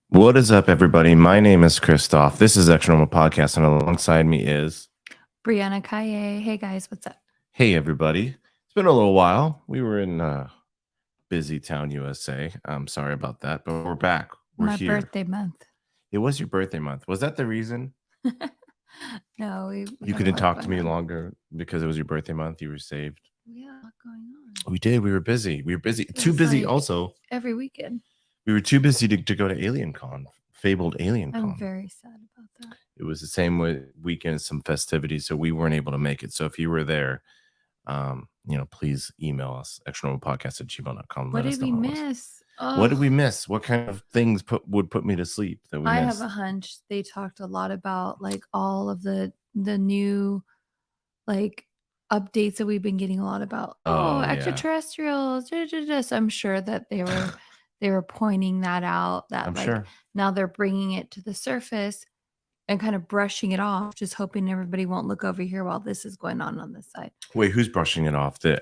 What is up, everybody? My name is Christoph. This is Extra Normal Podcast, and alongside me is Brianna Kaye. Hey guys, what's up? Hey, everybody. It's been a little while. We were in busy town, USA. I'm sorry about that, but we're back. We're My here. birthday month. It was your birthday month. Was that the reason? No, You couldn't talk to me longer because it was your birthday month. You were saved. We had a lot going on. We did. We were busy. Too busy. Like also, every weekend. We were too busy to go to Alien Con, fabled Alien Con. I'm very sad about that. It was the same weekend as some festivities, so we weren't able to make it. So if you were there, please email us, extranormalpodcast@gmail.com. What did we miss? What did we miss? What kind of things would put me to sleep that we missed? I have a hunch they talked a lot about like all of the new like updates that we've been getting a lot about. Extraterrestrials. So I'm sure that they were pointing that out, that I'm sure. Now they're bringing it to the surface and kind of brushing it off, just hoping everybody won't look over here while this is going on this side. Wait, who's brushing it off? The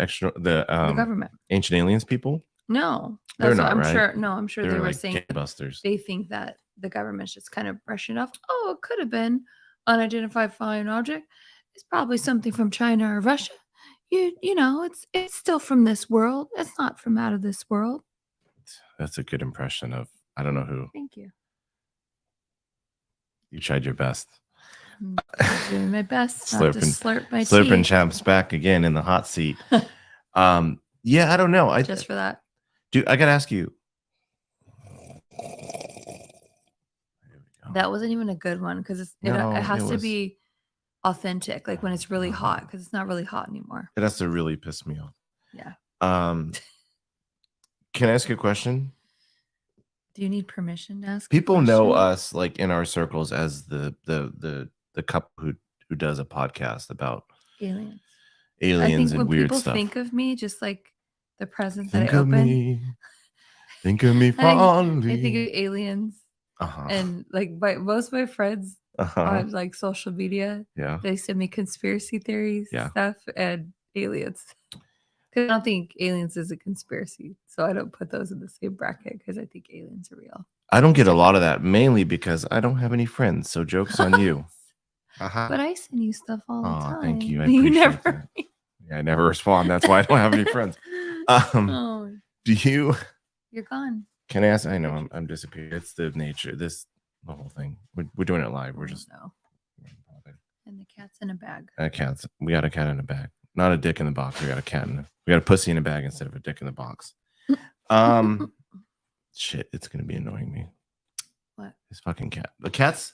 government. Ancient aliens people? No, they're not. I'm sure. No, I'm sure they're they were like saying busters. They think that the government's just kind of brushing it off. Oh, it could have been unidentified flying object. It's probably something from China or Russia. You know, it's still from this world. It's not from out of this world. That's a good impression of, I don't know who. Thank you. You tried your best. I'm doing my best. Slurping Champ's back again in the hot seat. Yeah, I don't know. Just for that. Dude, I gotta ask you. That wasn't even a good one because it has to be authentic, like when it's really hot, because it's not really hot anymore. It has to really piss me off. Yeah. Can I ask you a question? Do you need permission to ask? People know us like in our circles as the couple who does a podcast about aliens and weird stuff. People think of me just like the present that I open. Think of me fondly. I think of aliens. And like most of my friends on like social media, they send me conspiracy theories stuff and aliens. Because I don't think aliens is a conspiracy, so I don't put those in the same bracket because I think aliens are real. I don't get a lot of that, mainly because I don't have any friends. So joke's on you. But I send you stuff all the time. Thank you. I appreciate that. Yeah, I never respond. That's why I don't have any friends. Do you? You're gone. Can I ask? I know I'm disappeared. It's the nature. The whole thing. We're doing it live. We're just. And the cat's in a bag. We got a cat in a bag. Not a dick in the box. We got a pussy in a bag instead of a dick in the box. Shit, it's gonna be annoying me. What? This fucking cat. The cats.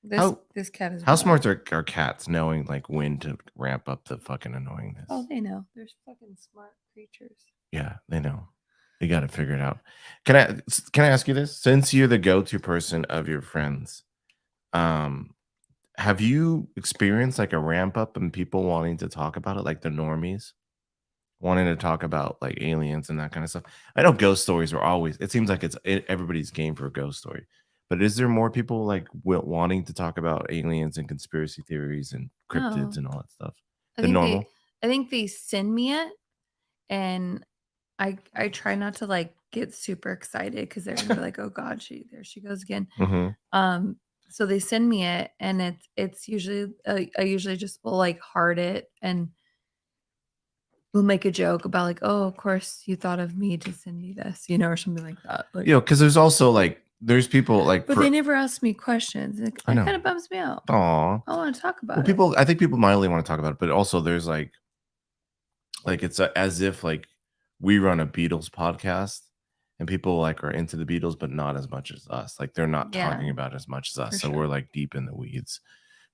This cat is. How smart are cats knowing like when to ramp up the fucking annoyingness? Oh, they know. They're fucking smart creatures. Yeah, they know. They got to figure it out. Can I ask you this? Since you're the go-to person of your friends, have you experienced like a ramp up and people wanting to talk about it, like the normies wanting to talk about like aliens and that kind of stuff? I know ghost stories are always, it seems like it's everybody's game for a ghost story, but is there more people like wanting to talk about aliens and conspiracy theories and cryptids and all that stuff than normal? I think they send me it, and I try not to like get super excited because they're gonna be like, oh God, there she goes again. Mm-hmm. So they send me it, and it's usually I usually just will like heart it, and we'll make a joke about like, oh, of course you thought of me to send me this, or something like that. Like, because there's also like there's people like, but they never ask me questions. It kind of bums me out. Aw, I want to talk about it. I think people mildly want to talk about it, but also there's like it's as if like we run a Beatles podcast. And people like are into the Beatles, but not as much as us. Like they're not talking about it as much as us. So we're like deep in the weeds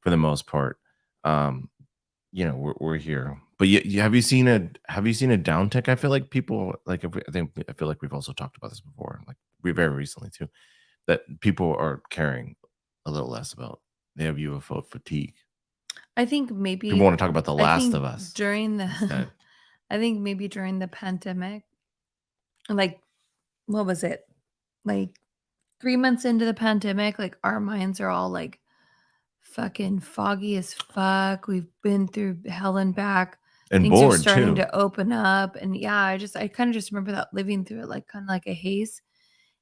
for the most part. We're here. But have you seen a downtick? I feel like people like I feel like we've also talked about this before, like we very recently too, that people are caring a little less about. They have UFO fatigue. I think maybe people want to talk about The Last of Us during the. I think maybe during the pandemic, like what was it, like 3 months into the pandemic, like our minds are all like fucking foggy as fuck. We've been through hell and back. And things bored are starting too. to open up. And yeah, I kind of just remember that living through it like kind of like a haze.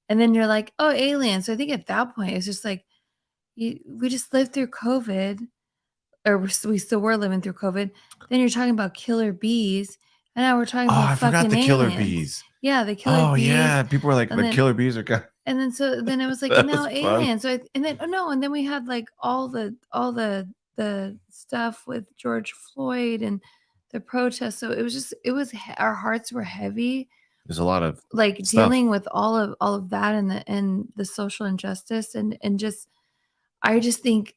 And then you're like, oh, aliens. So I think at that point it's just like we just lived through COVID, or we still were living through COVID. Then you're talking about killer bees. And now we're talking about I forgot fucking the killer aliens. bees. Yeah, the killer bees. Yeah, people were like, but killer bees are kind. And then it was like, and now aliens. So and then we had like all the stuff with George Floyd and the protests. So it was our hearts were heavy. There's a lot of like stuff. Dealing with all of that and the social injustice and just I just think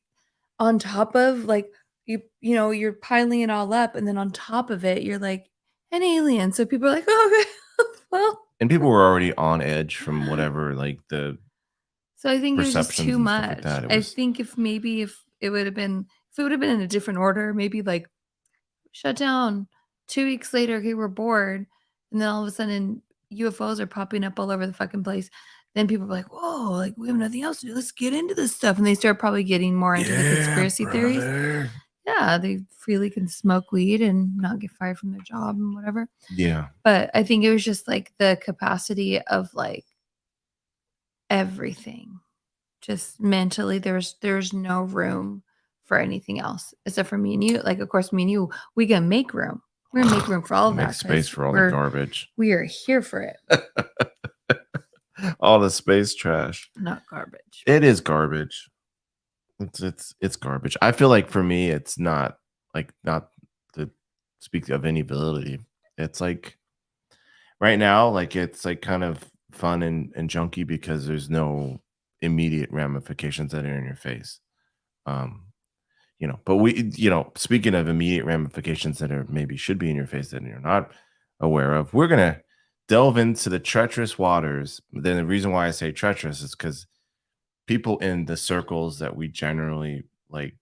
on top of like you know you're piling it all up, and then on top of it you're like an alien. So people are like, oh, well. And people were already on edge from whatever, like the. So I think it was just too much. Like I think if it would have been in a different order, maybe like shut down 2 weeks later, okay, we're bored, and then all of a sudden UFOs are popping up all over the fucking place. Then people are like, whoa, like we have nothing else to do. Let's get into this stuff. And they start probably getting more into the conspiracy theories. Yeah, they freely can smoke weed and not get fired from their job and whatever. Yeah. But I think it was just like the capacity of like everything. Just mentally, there's no room for anything else except for me and you. Like, of course, me and you, we can make room. We're gonna make room for all of that. Make space for all the garbage. We are here for it. All the space trash. Not garbage. It is garbage. It's garbage. I feel like for me, it's not to speak of any ability. It's like right now, like it's like kind of fun and junky because there's no immediate ramifications that are in your face. But we, speaking of immediate ramifications that are maybe should be in your face that you're not aware of, we're gonna delve into the treacherous waters. Then the reason why I say treacherous is because people in the circles that we generally like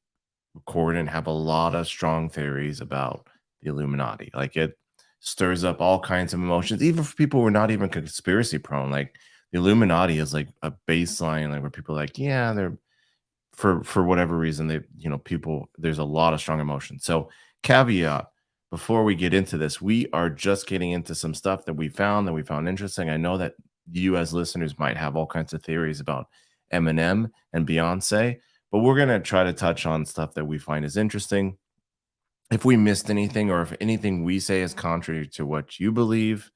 record and have a lot of strong theories about the Illuminati. Like it stirs up all kinds of emotions, even for people who are not even conspiracy prone. Like the Illuminati is like a baseline, like where people are like, yeah, they're for whatever reason, they, people, there's a lot of strong emotion. So caveat, before we get into this, we are just getting into some stuff that we found interesting. I know that you as listeners might have all kinds of theories about Eminem and Beyonce, but we're going to try to touch on stuff that we find is interesting. If we missed anything or if anything we say is contrary to what you believe,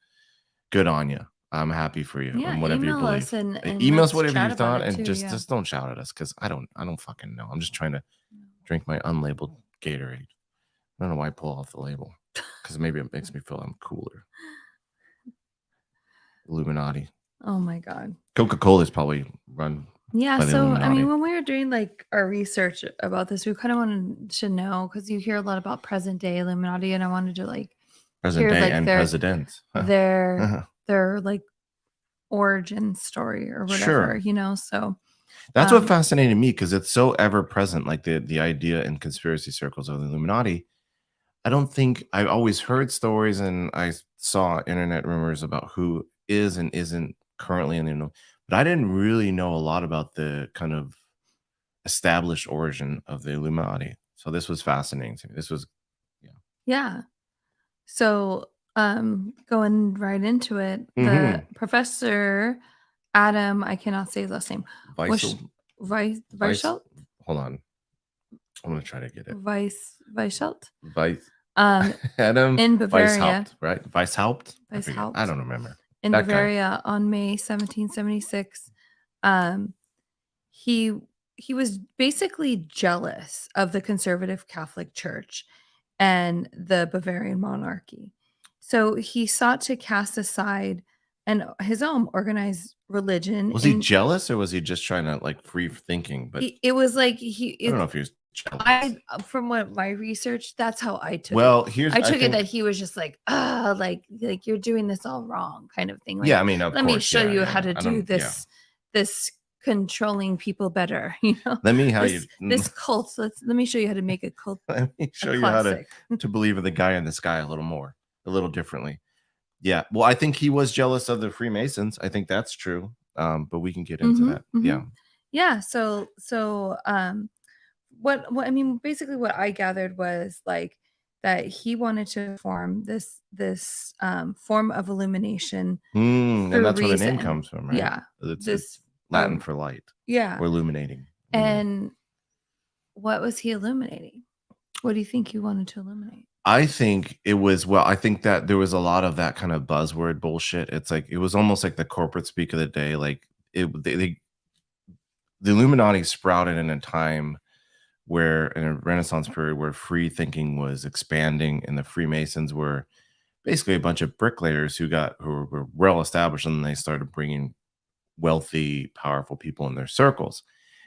good on you. I'm happy for you. Yeah, and whatever you believe. Us and email us whatever you thought, and just don't shout at us because I don't fucking know. I'm just trying to drink my unlabeled Gatorade. I don't know why I pull off the label because maybe it makes me feel I'm cooler. Illuminati. Oh my god. Coca-Cola is probably run. Yeah, so Illuminati. I mean, when we were doing like our research about this, we kind of wanted to know because you hear a lot about present day Illuminati, and I wanted to like present day and presidents. Their like origin story or whatever, so that's what fascinated me because it's so ever present, like the idea in conspiracy circles of the Illuminati. I've always heard stories and I saw internet rumors about who is and isn't currently in the, but I didn't really know a lot about the kind of established origin of the Illuminati. So this was fascinating to me. This was yeah. So going right into it, the professor Adam, I cannot say his last name. Weishaupt? Hold on. I'm gonna try to get it. Weishaupt? Adam in Bavaria. Weishaupt, right? Weishaupt? I don't remember. In that Bavaria on May 1776. He was basically jealous of the conservative Catholic Church and the Bavarian monarchy. So he sought to cast aside his own organized religion. Was he jealous or was he just trying to like free thinking? But it was like I don't know if he was From what my research, that's how I took it. Well, I took it that he was just like, like you're doing this all wrong, kind of thing. Like, yeah, I mean, of let course, me show you how to do this controlling people better. Let me this cult. Let me show you how to make a cult. Let me show you how to believe in the guy in the sky a little differently. Yeah, well, I think he was jealous of the Freemasons. I think that's true. But we can get into that. Yeah. So what I mean, basically what I gathered was like that he wanted to form this form of illumination. And that's where the name comes from, right? Yeah. It's Latin for light. Yeah. Or illuminating. And what was he illuminating? What do you think he wanted to illuminate? I think it was, I think that there was a lot of that kind of buzzword bullshit. It's like, it was almost like the corporate speak of the day. Like the Illuminati sprouted in a time where, in a Renaissance period, where free thinking was expanding, and the Freemasons were basically a bunch of bricklayers who were well established, and they started bringing wealthy, powerful people in their circles.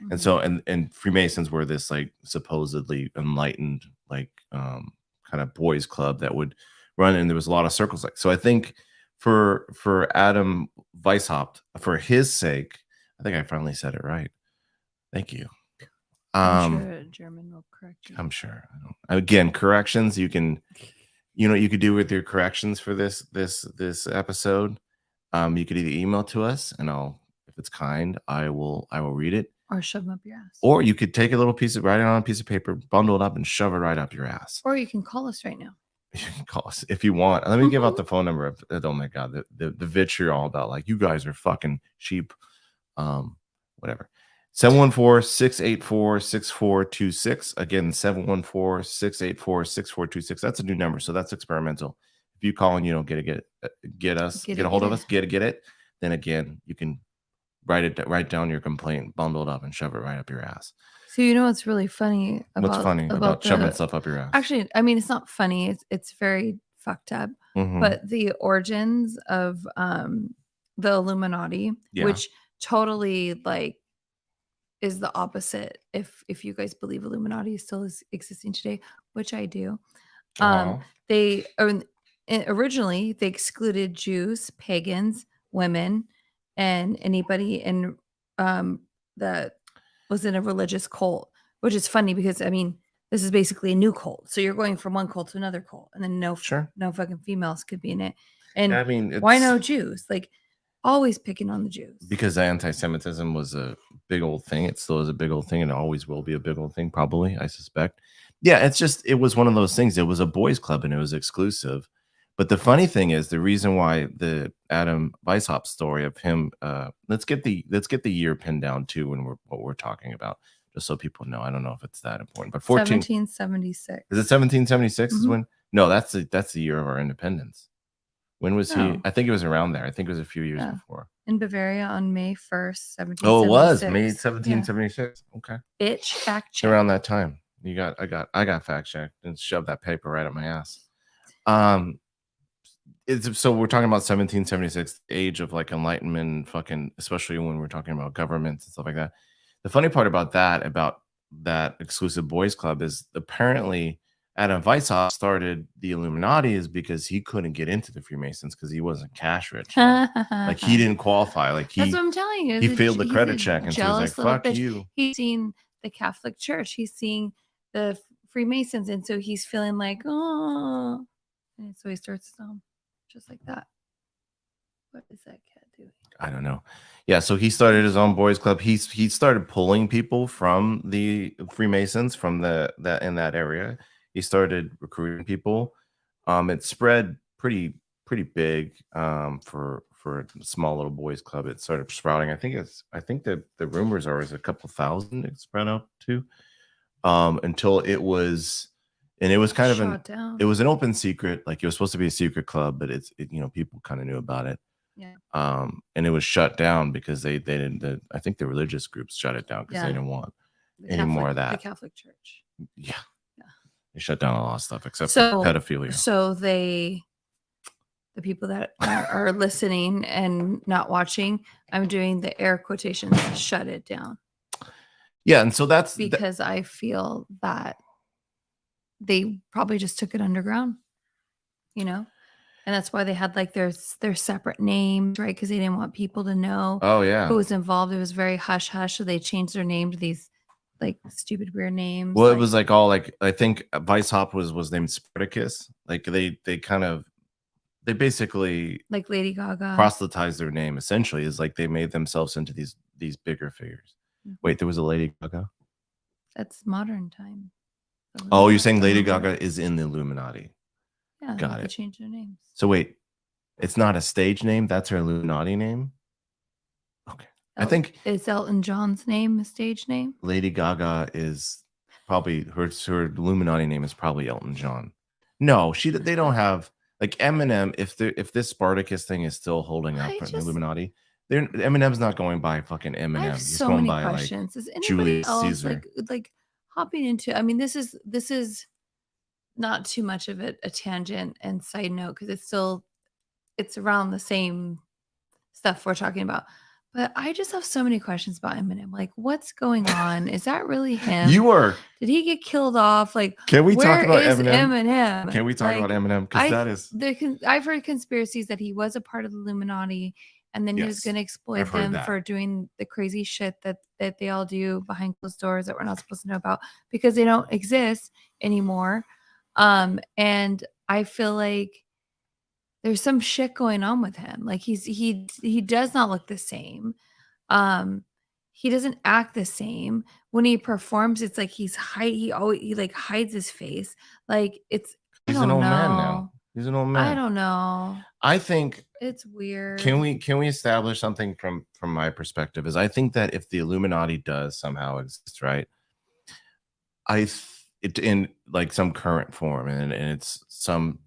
And so, and Freemasons were this like supposedly enlightened, like kind of boys club that would run, and there was a lot of circles. Like, so I think for Adam Weishaupt, for his sake, I think I finally said it right. Thank you. I'm sure German will correct you. I'm sure. Again, corrections you can, you could do with your corrections for this episode. You could either email to us, and if it's kind, I will read it. Or shove them up your ass. Or you could take a little write it on a piece of paper, bundle it up, and shove it right up your ass. Or you can call us right now. You can call us if you want. Let me give out the phone number of, oh my God, the vitriol about like, you guys are fucking cheap. Whatever. 714-684-6426. Again, 714-684-6426. That's a new number, so that's experimental. If you call and you don't get a hold of us, get it, then again, you can write down your complaint, bundle it up, and shove it right up your ass. So what's really funny about shoving stuff up your ass? Actually, I mean, it's not funny. It's very fucked up. But the origins of the Illuminati, which totally like is the opposite. If you guys believe Illuminati still is existing today, which I do, they originally they excluded Jews, pagans, women, and anybody in that was in a religious cult. Which is funny because I mean this is basically a new cult. So you're going from one cult to another cult, and then no fucking females could be in it. And I mean, why no Jews? Like, always picking on the Jews. Because anti-Semitism was a big old thing. It still is a big old thing, and it always will be a big old thing, probably, I suspect. Yeah, it was one of those things. It was a boys' club, and it was exclusive. But the funny thing is, the reason why the Adam Weishaupt story of him, let's get the year pinned down too when what we're talking about, just so people know. I don't know if it's that important, but 1776. Is it 1776 is when? No, that's the year of our independence. When was he? I think it was around there. I think it was a few years before. In Bavaria on May 1st, 1776. Oh, it was May 1776. Yeah. Okay. Bitch, fact check. Around that time. I got fact checked and shoved that paper right up my ass. So we're talking about 1776, age of like enlightenment, fucking, especially when we're talking about governments and stuff like that. The funny part about that exclusive boys club is apparently Adam Weishaupt started the Illuminati is because he couldn't get into the Freemasons because he wasn't cash rich. Like he didn't qualify. Like that's what I'm telling you. He failed the credit check, and so he's like, "Fuck you." He's seen the Catholic Church. He's seeing the Freemasons, and so he's feeling like, oh, and so he starts his own, just like that. What is that cat doing? I don't know. Yeah, so he started his own boys club. He started pulling people from the Freemasons from that in that area. He started recruiting people. It spread pretty big for a small little boys club. It started sprouting. I think the rumors are it's a couple thousand it spread out to, until it was, and it was kind of it was an open secret. Like it was supposed to be a secret club, but people kind of knew about it. Yeah. And it was shut down because they didn't. I think the religious groups shut it down because they didn't want any more of that. The Catholic Church. Yeah. They shut down a lot of stuff except for pedophilia. So the people that are listening and not watching, I'm doing the air quotations, shut it down. Yeah, and so that's because I feel that they probably just took it underground, you know? And that's why they had like their separate names, right? Because they didn't want people to know who was involved. It was very hush hush. So they changed their name to these like stupid weird names. Well, it was like all like I think Vice Hop was named Spartacus. Like they basically like Lady Gaga proselytized their name. Essentially, is like they made themselves into these bigger figures. Mm-hmm. Wait, there was a Lady Gaga. That's modern time. Oh, you're saying Lady Gaga is in the Illuminati? Yeah, got it. They changed their names. So wait, it's not a stage name. That's her Illuminati name. Okay, I think it's Elton John's name, a stage name. Lady Gaga is probably her Illuminati name is probably Elton John. No, they don't have like Eminem. If this Spartacus thing is still holding up for the Illuminati, Eminem's not going by fucking Eminem. I have so many questions. Is anybody else like hopping into? I mean, this is not too much of a tangent and side note because it's around the same stuff we're talking about. But I just have so many questions about Eminem. Like, what's going on? Is that really him? Did he get killed off? Like, can we talk about Eminem? Can we talk about Eminem? Because I've heard conspiracies that he was a part of the Illuminati, and then he was going to exploit them for doing the crazy shit that they all do behind closed doors that we're not supposed to know about because they don't exist anymore. And I feel like there's some shit going on with him. Like he does not look the same. He doesn't act the same. When he performs, it's like he like hides his face. Like he's an old man now. He's an old man. I don't know. I think it's weird. Can we establish something from my perspective? Is I think that if the Illuminati does somehow exist, right? It in like some current form, and it's some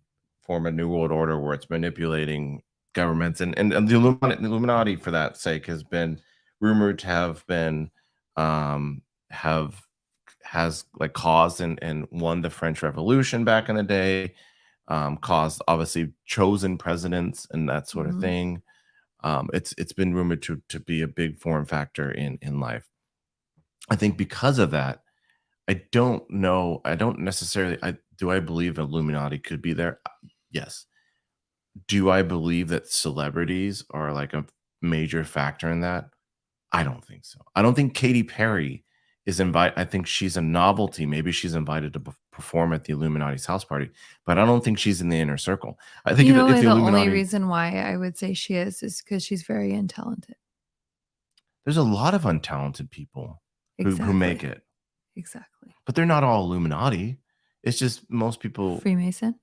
form of New World Order where it's manipulating governments, and the Illuminati for that sake has been rumored to have been has like caused and won the French Revolution back in the day, caused obviously chosen presidents and that sort of thing. It's been rumored to be a big foreign factor in life. I think because of that, I don't know. I don't necessarily. Do I believe Illuminati could be there? Yes. Do I believe that celebrities are like a major factor in that? I don't think so. I don't think Katy Perry is invited. I think she's a novelty. Maybe she's invited to perform at the Illuminati's house party, but I don't think she's in the inner circle. I think if the Illuminati, only reason why I would say she is because she's very untalented. There's a lot of untalented people who make it. Exactly. But they're not all Illuminati. It's just most people. Freemason?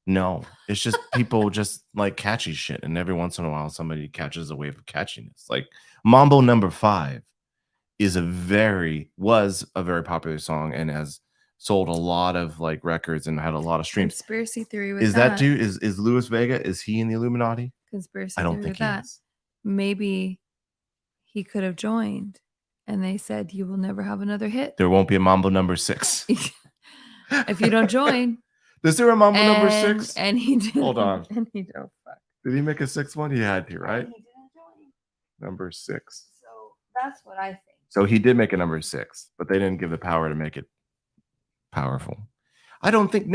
No, it's just people just like catchy shit. And every once in a while, somebody catches a wave of catchiness. Like Mambo No. 5 was a very popular song and has sold a lot of like records and had a lot of streams. Conspiracy theory with is that dude is Louis Vega? Is he in the Illuminati? Conspiracy I don't theory think with that. Is. Maybe he could have joined. And they said, you will never have another hit. There won't be a Mambo No. 6. If you don't join. Is there a Mambo No. 6? And he did. Hold on. And he don't fuck. Did he make a 6th one? He had to, right? And he didn't join. Number 6. So that's what I think. So he did make a number 6, but they didn't give the power to make it powerful. I don't think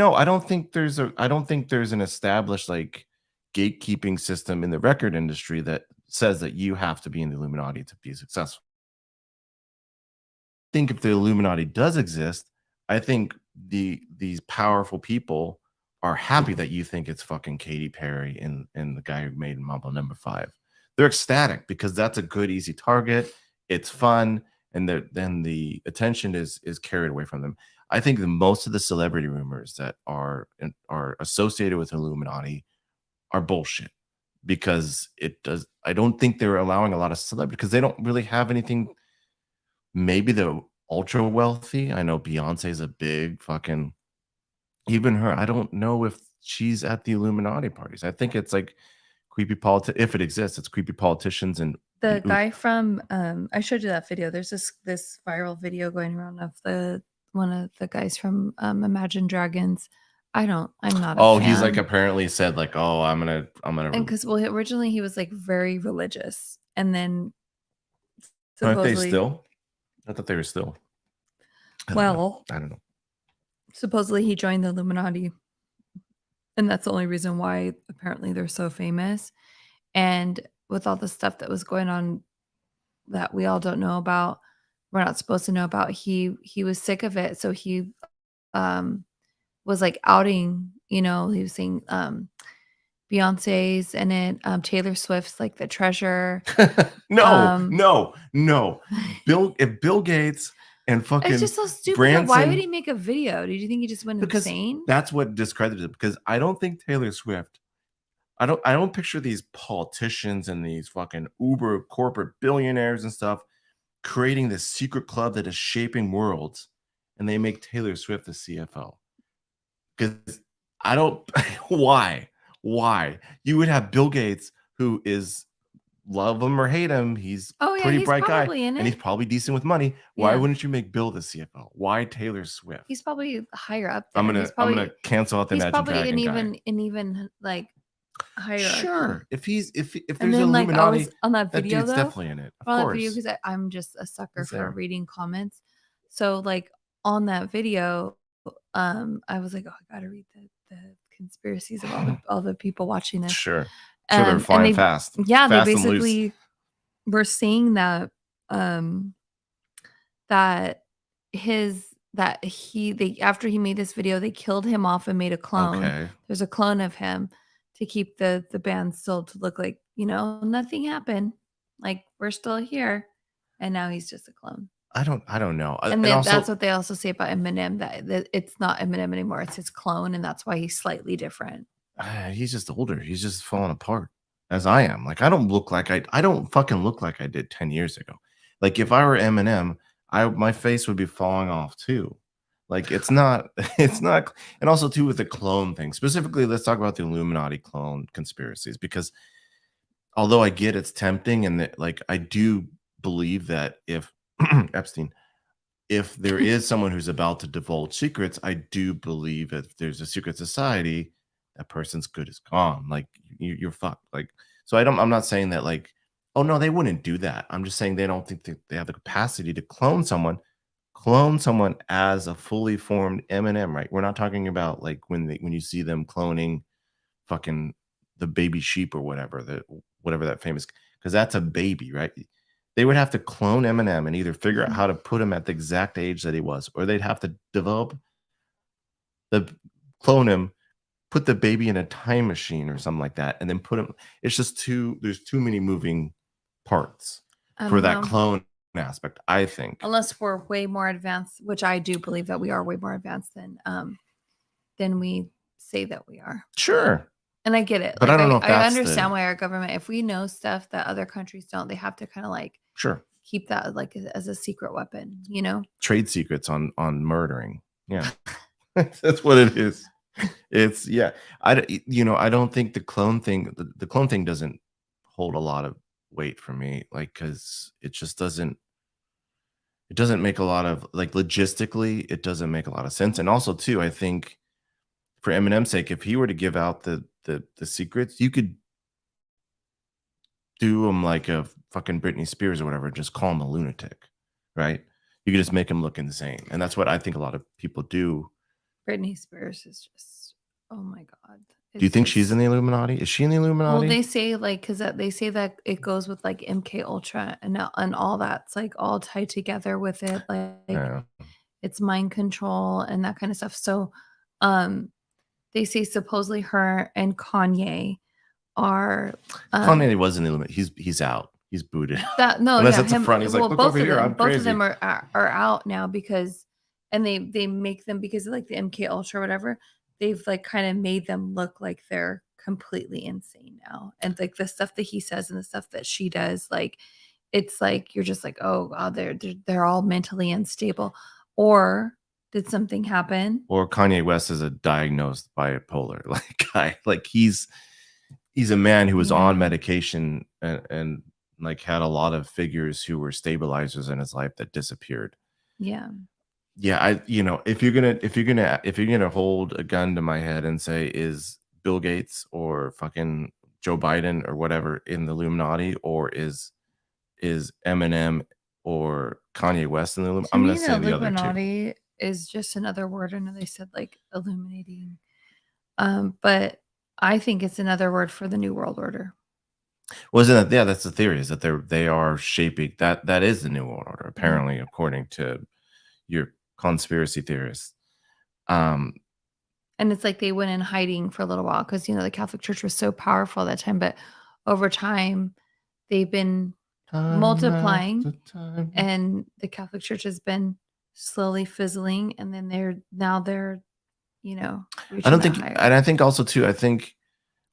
there's an established like gatekeeping system in the record industry that says that you have to be in the Illuminati to be successful. I think if the Illuminati does exist, I think these powerful people are happy that you think it's fucking Katy Perry and the guy who made Mambo No. 5. They're ecstatic because that's a good, easy target. It's fun, and then the attention is carried away from them. I think that most of the celebrity rumors that are associated with Illuminati are bullshit because I don't think they're allowing a lot of celebrity because they don't really have anything. Maybe the ultra wealthy. I know Beyonce is a big fucking. Even her, I don't know if she's at the Illuminati parties. I think it's like creepy if it exists, it's creepy politicians and the guy from I showed you that video. There's this viral video going around of one of the guys from Imagine Dragons. I'm not a fan. He's like apparently said like, oh, I'm gonna and because originally he was like very religious and then aren't they still? I thought they were still. Well, I don't know. Supposedly he joined the Illuminati, and that's the only reason why apparently they're so famous. And with all the stuff that was going on that we all don't know about, we're not supposed to know about, he was sick of it, so he was like outing, he was saying Beyonce's in it, Taylor Swift's like the treasure. No. If Bill Gates and fucking it's just so stupid. Branson, why would he make a video? Did you think he just went insane? That's what discredits it. Because I don't think Taylor Swift. I don't picture these politicians and these fucking uber corporate billionaires and stuff creating this secret club that is shaping worlds, and they make Taylor Swift the CFO. Because I don't. Why? You would have Bill Gates, who is, love him or hate him, he's pretty bright guy, and he's probably decent with money. Why wouldn't you make Bill the CFO? Why Taylor Swift? He's probably higher up there. I'm gonna cancel out the Imagine Dragon guy. He's probably even like higher. Sure, if there's an Illuminati on that video, that dude's definitely in it. Of course, because I'm just a sucker for reading comments. So like on that video, I was like, oh, I gotta read the conspiracies of all the people watching this. Sure, they're flying fast. Yeah, they basically were saying that that after he made this video, they killed him off and made a clone. Okay. There's a clone of him to keep the band still to look like, nothing happened. Like we're still here. And now he's just a clone. I don't know. And also, that's what they also say about Eminem, that it's not Eminem anymore. It's his clone. And that's why he's slightly different. He's just older. He's just falling apart as I am. Like I don't fucking look like I did 10 years ago. Like if I were Eminem, my face would be falling off too. Like it's not, and also too with the clone thing. Specifically, let's talk about the Illuminati clone conspiracies, because although I get it's tempting, and like I do believe that if Epstein, if there is someone who's about to divulge secrets, I do believe if there's a secret society, that person's good is gone. Like you're fucked. Like, so I'm not saying that like, oh no, they wouldn't do that. I'm just saying they don't think that they have the capacity to clone someone as a fully formed Eminem, right? We're not talking about like when you see them cloning fucking the baby sheep or whatever that famous, because that's a baby, right? They would have to clone Eminem and either figure out how to put him at the exact age that he was, or they'd have to clone him, put the baby in a time machine or something like that, and then put him. It's just there's too many moving parts for that clone aspect, I think. Unless we're way more advanced, which I do believe that we are way more advanced than we say that we are. Sure. And I get it. But like, I don't know if I understand why our government, if we know stuff that other countries don't, they have to kind of like keep that like as a secret weapon, Trade secrets on murdering. Yeah. That's what it is. It's I don't think the clone thing doesn't hold a lot of weight for me, like, because it just doesn't make a lot of, like, logistically it doesn't make a lot of sense. And also too, I think for Eminem's sake, if he were to give out the secrets, you could do him like a fucking Britney Spears or whatever, just call him a lunatic, right? You could just make him look insane. And that's what I think a lot of people do. Britney Spears is just, oh my God. Do you think she's in the Illuminati? Is she in the Illuminati? Well, they say like, because they say that it goes with like MK Ultra and all that's like all tied together with it. Like it's mind control and that kind of stuff. So they say supposedly her and Kanye are. Kanye was in the Illuminati. He's out. He's booted. Unless it's a front. He's like, look over here. I'm crazy. Both of them are out now because, and they make them because of like the MK Ultra or whatever. They've like kind of made them look like they're completely insane now. And like the stuff that he says and the stuff that she does, like, it's like, you're just like, oh God, they're all mentally unstable. Or did something happen? Or Kanye West is a diagnosed bipolar like guy. Like he's a man who was on medication and like had a lot of figures who were stabilizers in his life that disappeared. Yeah. Yeah, if you're gonna hold a gun to my head and say, is Bill Gates or fucking Joe Biden or whatever in the Illuminati, or is Eminem or Kanye West in the Illuminati. I'm going to say the other two. Illuminati is just another word. I know they said like illuminating, but I think it's another word for the New World Order. Wasn't that? Yeah, that's the theory. Is that they are shaping that. That is the New World Order, apparently, according to your conspiracy theorists. And it's like they went in hiding for a little while because the Catholic Church was so powerful at that time, but over time they've been multiplying, and the Catholic Church has been slowly fizzling, and then they're I don't think, and I think also too, I think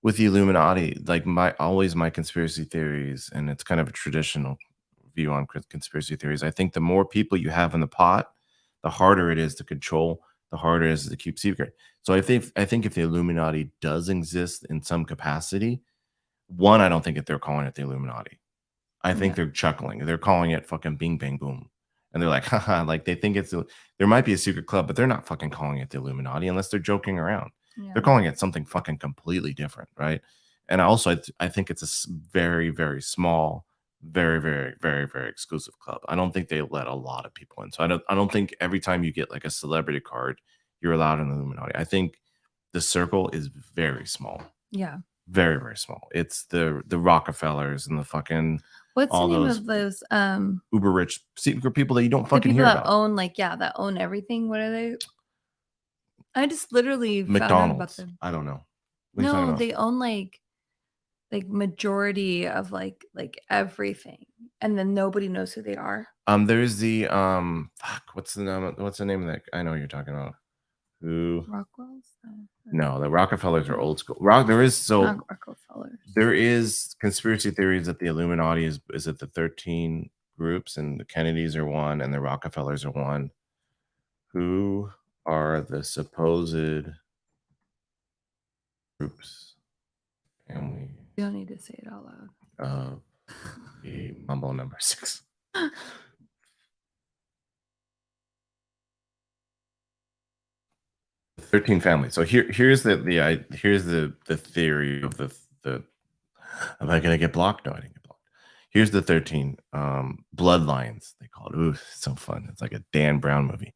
with the Illuminati, like my conspiracy theories, and it's kind of a traditional view on conspiracy theories. I think the more people you have in the pot, the harder it is to control, the harder it is to keep secret. So I think if the Illuminati does exist in some capacity, one, I don't think that they're calling it the Illuminati. I think they're chuckling. They're calling it fucking Bing Bang Boom. And they're like, haha, like they think there might be a secret club, but they're not fucking calling it the Illuminati unless they're joking around. Yeah. They're calling it something fucking completely different, right? And also, I think it's a very, very small, very, very, very, very exclusive club. I don't think they let a lot of people in. So I don't think every time you get like a celebrity card, you're allowed in the Illuminati. I think the circle is very small. Yeah. Very, very small. It's the Rockefellers and the fucking what's the name of those uber rich secret people that you don't fucking hear about. Own that own everything. What are they? I just literally McDonald's. found out about them. I don't know. No, they own like majority of like everything, and then nobody knows who they are. There's the what's the name of that? I know what you're talking about. Who? Rockwell's? No, the Rockefellers are old school. There is conspiracy theories that the Illuminati is at the 13 groups, and the Kennedys are one, and the Rockefellers are one. Who are the supposed groups? You don't need to say it out loud. The Mumble number 6. 13 families. So here's the theory of the am I gonna get blocked? No, I didn't get blocked. Here's the 13 bloodlines, they call it. Ooh, it's so fun. It's like a Dan Brown movie.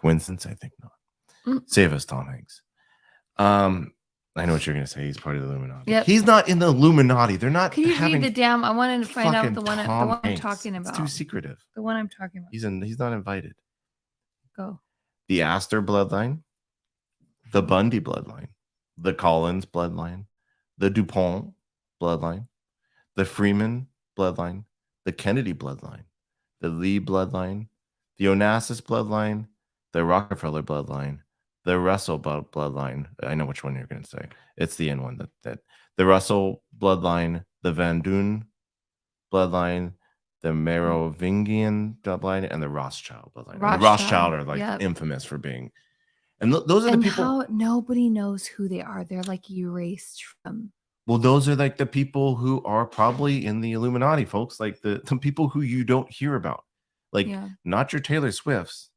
Coincidence? I think not. Save us, Tom Hanks. I know what you're gonna say. He's part of the Illuminati. Yep. He's not in the Illuminati. They're not. Can you read the damn? I wanted to find out the one I'm talking about. It's too secretive. The one I'm talking about. He's not invited. Go. The Astor bloodline, the Bundy bloodline, the Collins bloodline, the DuPont bloodline, the Freeman bloodline, the Kennedy bloodline, the Lee bloodline, the Onassis bloodline, the Rockefeller bloodline, the Russell bloodline. I know which one you're going to say. It's the N one. That the Russell bloodline, the Van Duyn bloodline, the Merovingian bloodline, and the Rothschild bloodline. The Rothschild are like infamous for being. And those are the people. How nobody knows who they are. They're like erased from. Well, those are like the people who are probably in the Illuminati, folks. Like the people who you don't hear about. Like not your Taylor Swifts.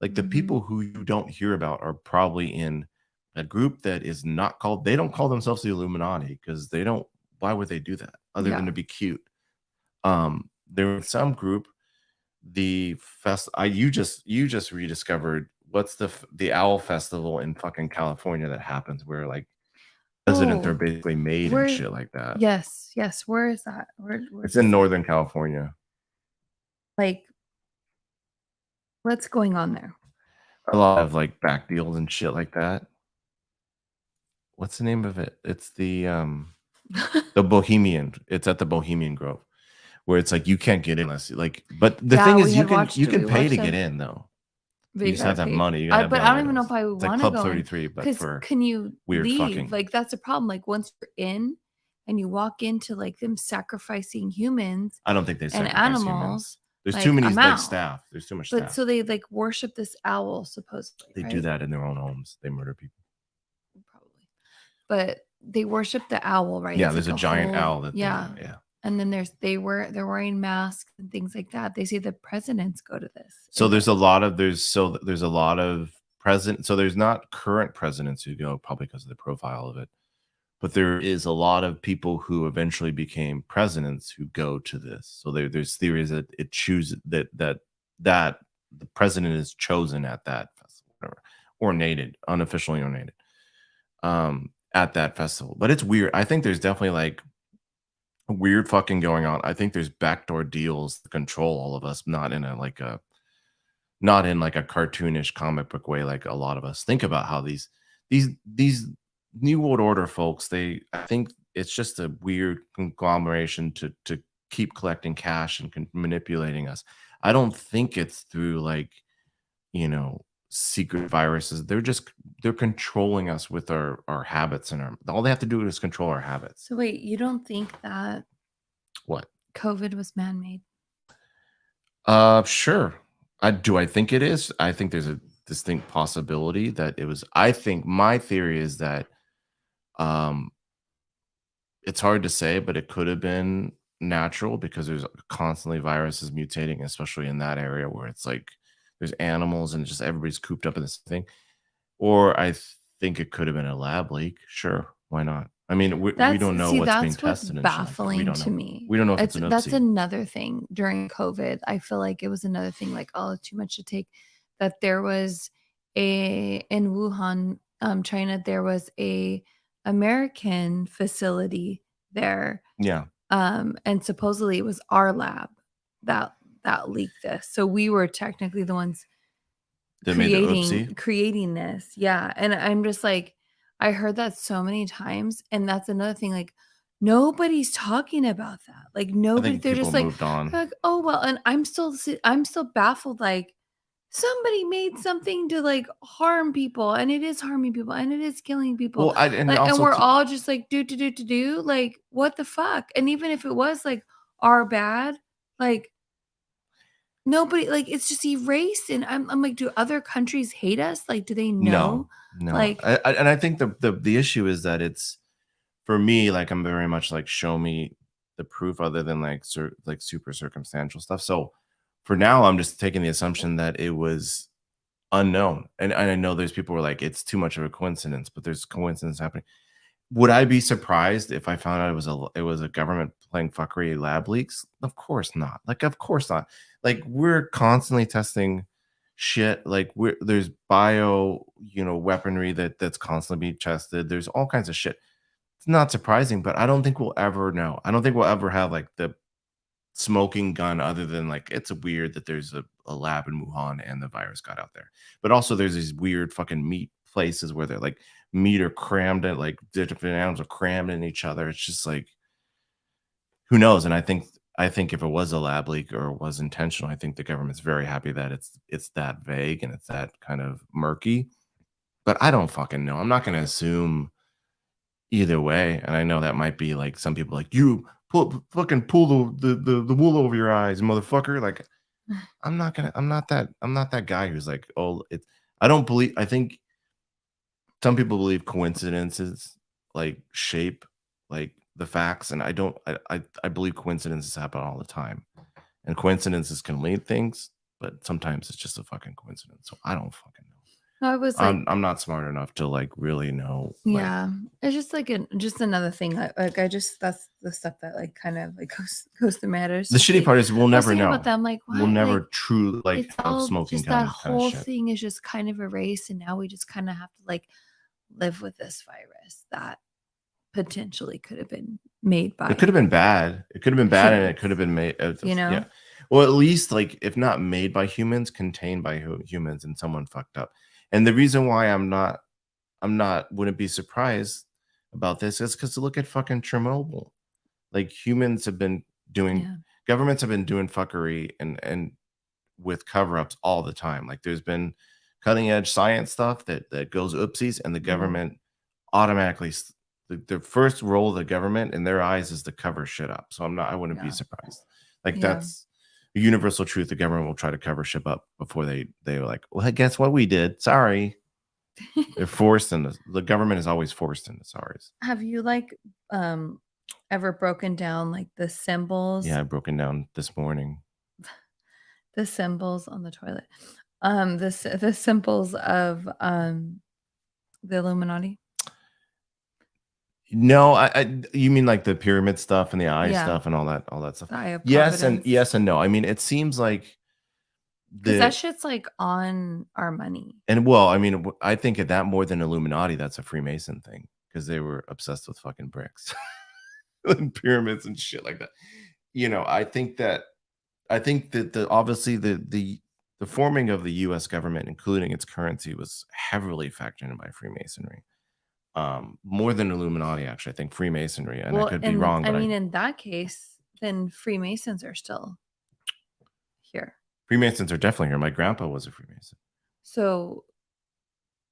Like the people who you don't hear about are probably in a group that is not called. They don't call themselves the Illuminati because they don't. Why would they do that other than to be cute? There was some group. The you just rediscovered. What's the Owl Festival in fucking California that happens where like presidents are basically made and shit like that? Yes. Where is that? It's in Northern California. Like, what's going on there? A lot of like back deals and shit like that. What's the name of it? It's the the Bohemian. It's at the Bohemian Grove, where it's like you can't get in unless like. But the thing is, you can pay to get in though. You just have to have money. But I don't even know if I want to Club go 33, but for can you weird leave? Fucking. Like that's a problem. Like once you're in, and you walk into like them sacrificing humans. I don't think they sacrifice animals. Humans. There's too many like staff. There's too much staff. But so they like worship this owl supposedly. They do that in their own homes. They murder people. Probably. But they worship the owl, right? Yeah, there's a giant owl that yeah. And then they're wearing masks and things like that. They say the presidents go to this. So there's a lot of presidents. So there's not current presidents who go, probably because of the profile of it. but there is a lot of people who eventually became presidents who go to this. So there's theories that it chooses that the president is chosen at that festival, whatever, ornated, unofficially ornated, at that festival. But it's weird. I think there's definitely like weird fucking going on. I think there's backdoor deals to control all of us, not in a cartoonish comic book way like a lot of us think about how these new world order folks, I think it's just a weird conglomeration to keep collecting cash and manipulating us. I don't think it's through like, secret viruses. They're controlling us with our habits, and all they have to do is control our habits. So wait, you don't think that What? COVID was man-made? Sure. I think it is? I think there's a distinct possibility that it was. I think my theory is that um it's hard to say, but it could have been natural because there's constantly viruses mutating, especially in that area where it's like there's animals and just everybody's cooped up in this thing. Or think it could have been a lab leak. Sure, why not? I mean, we don't know what's being tested and shit like that. We Baffling don't to know. me. We don't know if it's an That's oopsie. another thing during COVID. I feel like it was another thing like, oh, too much to take. That there was in Wuhan, China, there was a American facility there. Yeah. And supposedly it was our lab that leaked this. So we were technically the ones That made the oopsie? creating this. Yeah. And I'm just like, I heard that so many times. And that's another thing. Like, nobody's talking about that. Like, I nobody, think they're people just like, moved on. oh, well, and I'm still baffled. Like, somebody made something to like harm people, and it is harming people, and it is killing people. Well, and Like, and also we're all just like, do. Like, what the fuck? And even if it was like our bad, like, nobody, like, it's just erased. And I'm like, do other countries hate us? Like, do they know? No. Like, And I think the issue is that it's, for me, like, I'm very much like, show me the proof other than like super circumstantial stuff. So for now, I'm just taking the assumption that it was unknown. And I know there's people who are like, it's too much of a coincidence, but there's coincidence happening. Would I be surprised if I found out it was a government playing fuckery lab leaks? Of course not. Like, of course not. Like, we're constantly testing shit. Like, there's weaponry that's constantly being tested. There's all kinds of shit. It's not surprising, but I don't think we'll ever know. I don't think we'll ever have like the smoking gun, other than like, it's weird that there's a lab in Wuhan and the virus got out there. But also there's these weird fucking meat places where they're like meat are crammed in, like different animals are crammed in each other. It's just like, who knows? And I think if it was a lab leak or it was intentional, I think the government's very happy that it's that vague and it's that kind of murky. But I don't fucking know. I'm not gonna assume either way. And I know that might be like some people like, you fucking pull the wool over your eyes, motherfucker. Like, I'm not that guy who's like, oh, I think some people believe coincidences like shape like the facts, and I don't. I believe coincidences happen all the time, and coincidences can lead things, but sometimes it's just a fucking coincidence. So I don't fucking know. I was like, I'm not smart enough to like really know. yeah, it's just like just another thing. I just, that's the stuff that like kind of like goes through matters. The shitty part is we'll never know. About them, like, we'll never like, truly like it's have all smoking just gun that kind of whole shit. thing is just kind of erased, and now we just kind of have to like live with this virus that potentially could have been made by. It could have been bad. It could have been bad, and it could have been made. Yeah. Well, at least like, if not made by humans, contained by humans, and someone fucked up. And the reason why wouldn't be surprised about this is because look at fucking Chernobyl. Like, humans have been doing, governments have been doing fuckery and with cover-ups all the time. Like, there's been cutting edge science stuff that goes oopsies, and the government automatically, the first role of the government in their eyes is to cover shit up. So I wouldn't be surprised. Like, that's a universal truth. The government will try to cover shit up before they were like, well, guess what we did? Sorry. They're forced into, the government is always forced into sorries. Have you like ever broken down like the symbols? Yeah, I broken down this morning. The symbols on the toilet. The symbols of the Illuminati. No, you mean like the pyramid stuff and the eye Yeah. stuff and all that stuff? The Eye of Yes Providence. and no. I mean, it seems like Because that shit's like on our money. and well, I mean, I think of that more than Illuminati. That's a Freemason thing because they were obsessed with fucking bricks and pyramids and shit like that. I think that the obviously the forming of the U.S. government, including its currency, was heavily factored in by Freemasonry. More than Illuminati, actually. I think Freemasonry, and I could be wrong, I but mean, in that case, then Freemasons are still here. Freemasons are definitely here. My grandpa was a Freemason. So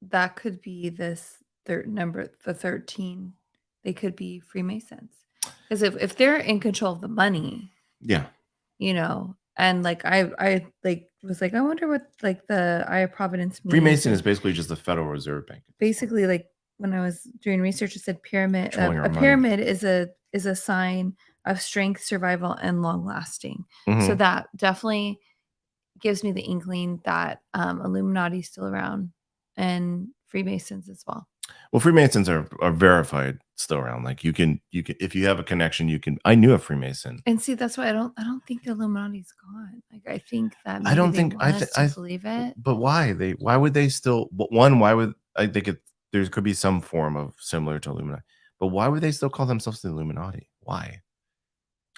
that could be this third number, the 13. They could be Freemasons. Because if they're in control of the money, yeah, and like I like was like, I wonder what like the Eye of Providence means. Freemason is basically just the Federal Reserve Bank. Basically, like when I was doing research, it said pyramid. A pyramid is a sign of strength, survival, and long lasting. So that definitely gives me the inkling that Illuminati is still around and Freemasons as well. Well, Freemasons are verified still around. Like you can if you have a connection, you can. I knew a Freemason, and see that's why I don't think Illuminati's gone. Like I think that maybe I don't think I believe it. But why why would they still? One, why would I think it? There could be some form of similar to Illuminati, but why would they still call themselves the Illuminati? Why?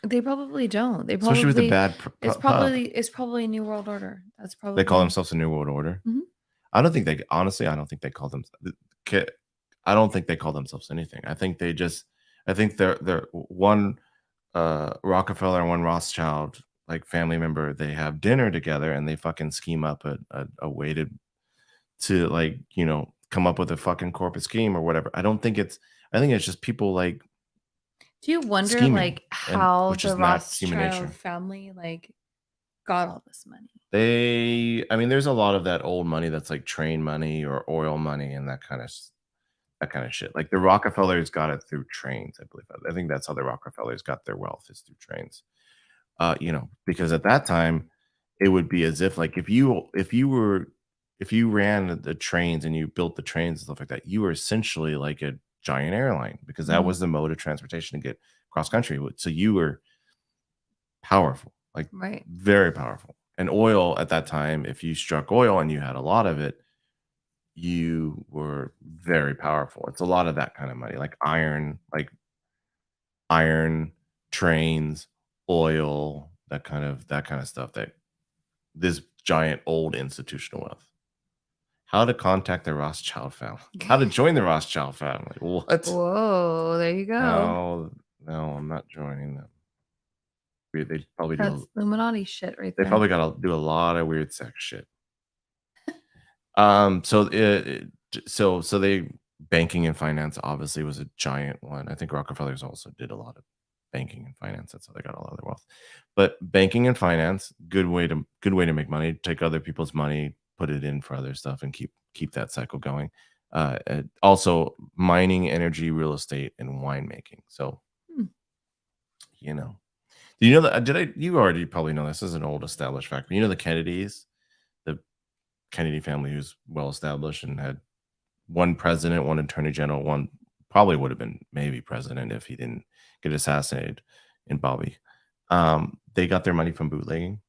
They probably don't. They Especially with the bad. It's probably New World Order. That's probably they call themselves a New World Order. Mm-hmm. I don't think they honestly. I don't think they call them. I don't think they call themselves anything. I think they're one Rockefeller and one Rothschild like family member. They have dinner together and they fucking scheme up a way to like come up with a fucking corporate scheme or whatever. I think it's just people like. Do you wonder like how the Rothschild family like got all this money? I mean, there's a lot of that old money that's like train money or oil money and that kind of shit. Like the Rockefellers got it through trains, I believe. I think that's how the Rockefellers got their wealth is through trains. Because at that time it would be as if like if you ran the trains and you built the trains and stuff like that, you were essentially like a giant airline because that was the mode of transportation to get cross country. So you were powerful, like very powerful. And oil at that time, if you struck oil and you had a lot of it, you were very powerful. It's a lot of that kind of money, like iron, trains, oil, that kind of stuff. That this giant old institutional wealth. How to contact the Rothschild family? How to join the Rothschild family? What? Whoa, there you go. No, I'm not joining them. They probably That's Illuminati shit right there. They probably got to do a lot of weird sex shit. So they banking and finance obviously was a giant one. I think Rockefellers also did a lot of banking and finance. That's how they got a lot of their wealth. But banking and finance, good way to make money. Take other people's money, put it in for other stuff, and keep that cycle going. Also, mining, energy, real estate, and winemaking. So, do you know that? You already probably know this is an old established fact. But you know the Kennedys, the Kennedy family, who's well established and had one president, one attorney general, one probably would have been maybe president if he didn't get assassinated in Bobby. They got their money from bootlegging.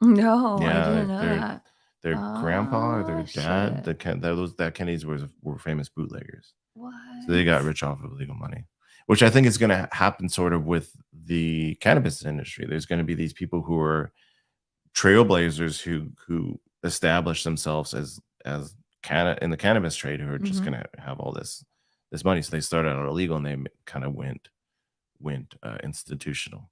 No, I didn't know that. Their grandpa or their dad, that Kennedys were famous bootleggers. What? So they got rich off of illegal money, which I think is going to happen sort of with the cannabis industry. There's going to be these people who are trailblazers who establish themselves as in the cannabis trade who are just going to have all this money. So they started out illegal and they kind of went institutional.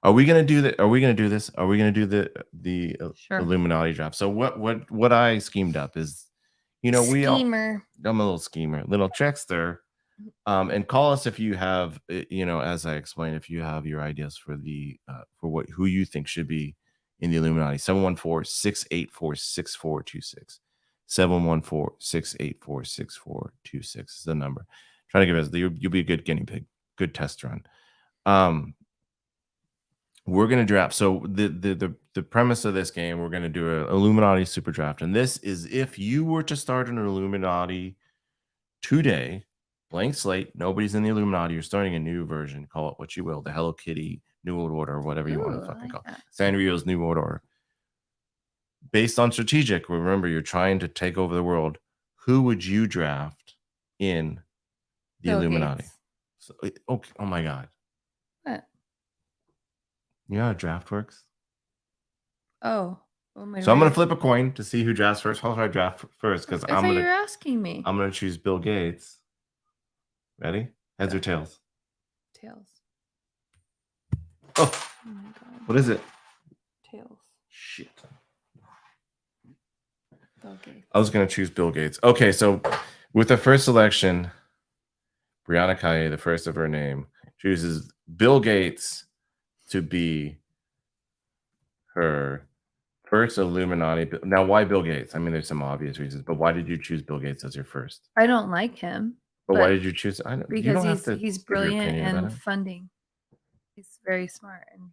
Are we going to do that? Are we going to do this? Are we going to do the Illuminati draft? So what I schemed up is, schemer. I'm a little schemer, little trickster. And call us if you have, as I explained, if you have your ideas for who you think should be in the Illuminati. 714-684-6426. 714-684-6426 is the number. Trying to give us you'll be a good guinea pig, good test run. We're gonna draft. So the premise of this game, we're gonna do an Illuminati super draft, and this is if you were to start an Illuminati today, blank slate. Nobody's in the Illuminati. You're starting a new version. Call it what you will. The Hello Kitty New World Order, or whatever you want to fucking call it. Sanrio's New World Order. Based on strategic, remember, you're trying to take over the world. Who would you draft in the Illuminati? So, okay. Oh my God. What? You know how a draft works? Oh. So I'm going to flip a coin to see who drafts first. How do I draft first? Because I'm going to. You're asking me. I'm going to choose Bill Gates. Ready? Heads or tails? Tails. Oh my God. What is it? Tails. Shit. Bill Gates. I was going to choose Bill Gates. Okay, so with the first selection, Brianna Kaye, the first of her name, chooses Bill Gates to be her first Illuminati. Now, why Bill Gates? I mean, there's some obvious reasons, but why did you choose Bill Gates as your first? I don't like him. But why did you choose? Because he's brilliant and funding. He's very smart, and